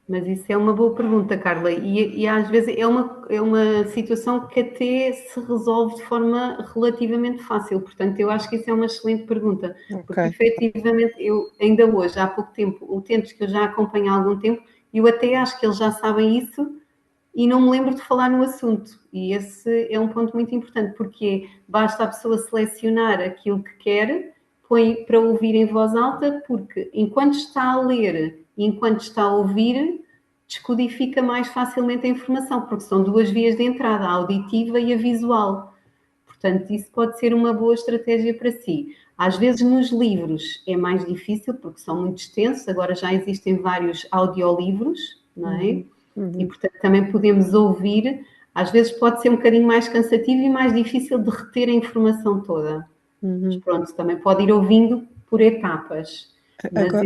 Mas isso é uma boa pergunta, Carla, e às vezes é uma situação que até se resolve de forma relativamente fácil, portanto eu acho que isso é uma excelente pergunta, porque Ok. efetivamente eu ainda hoje, há pouco tempo, utentes que eu já acompanho há algum tempo, eu até acho que eles já sabem isso e não me lembro de falar no assunto, e esse é um ponto muito importante, porque basta a pessoa selecionar aquilo que quer, põe para ouvir em voz alta, porque enquanto está a ler e enquanto está a ouvir, descodifica mais facilmente a informação, porque são duas vias de entrada, a auditiva e a visual. Portanto, isso pode ser uma boa estratégia para si. Às vezes nos livros é mais difícil, porque são muito extensos, agora já existem vários audiolivros, não é? E, portanto, também podemos ouvir. Às vezes pode ser um bocadinho mais cansativo e mais difícil de reter a informação toda. Mas pronto, também pode ir ouvindo por etapas. Mas Agora,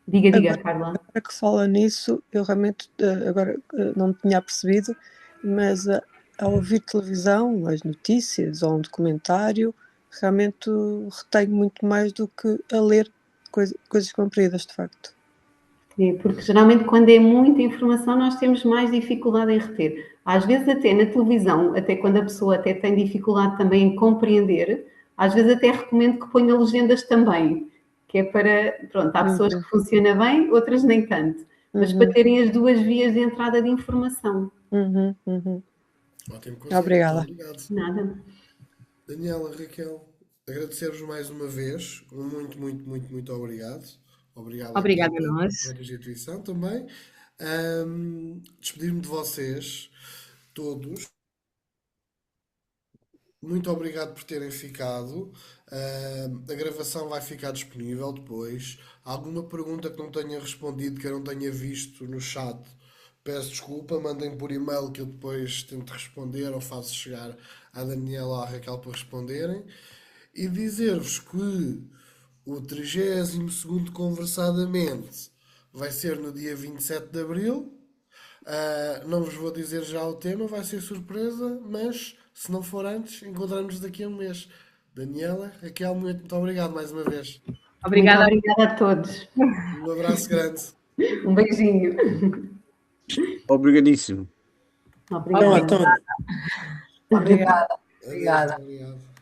diga, Carla. agora que fala nisso, eu realmente agora não tinha percebido, mas ao ouvir televisão, as notícias ou um documentário, realmente retenho muito mais do que a ler coisas compridas, de facto. É, porque geralmente quando é muita informação nós temos mais dificuldade em reter. Às vezes até na televisão, até quando a pessoa até tem dificuldade também em compreender, às vezes até recomendo que ponha legendas também, que é para, pronto, há pessoas que funciona bem, outras nem tanto, mas para terem as duas vias de entrada de informação. Ótimo conselho, muito Obrigada. obrigado. Nada. Daniela, Raquel, agradecer-vos mais uma vez. Um muito, muito, muito, muito obrigado. Obrigado à Obrigada a equipa, nós. à instituição também. Despedir-me de vocês todos. Muito obrigado por terem ficado. A gravação vai ficar disponível depois. Alguma pergunta que não tenha respondido, que eu não tenha visto no chat, peço desculpa. Mandem por e-mail que eu depois tento responder ou faço chegar à Daniela ou à Raquel para responderem. E dizer-vos que o 32º Conversadamente vai ser no dia 27 de Abril. Não vos vou dizer já o tema, vai ser surpresa, mas se não for antes, encontramos daqui a um mês. Daniela, Raquel, muito obrigado mais uma vez. Obrigada. Muito obrigada a todos. Um abraço grande. Um beijinho. Obrigadíssimo. Não, Obrigada. Antônio. Obrigada. Adeus, obrigado.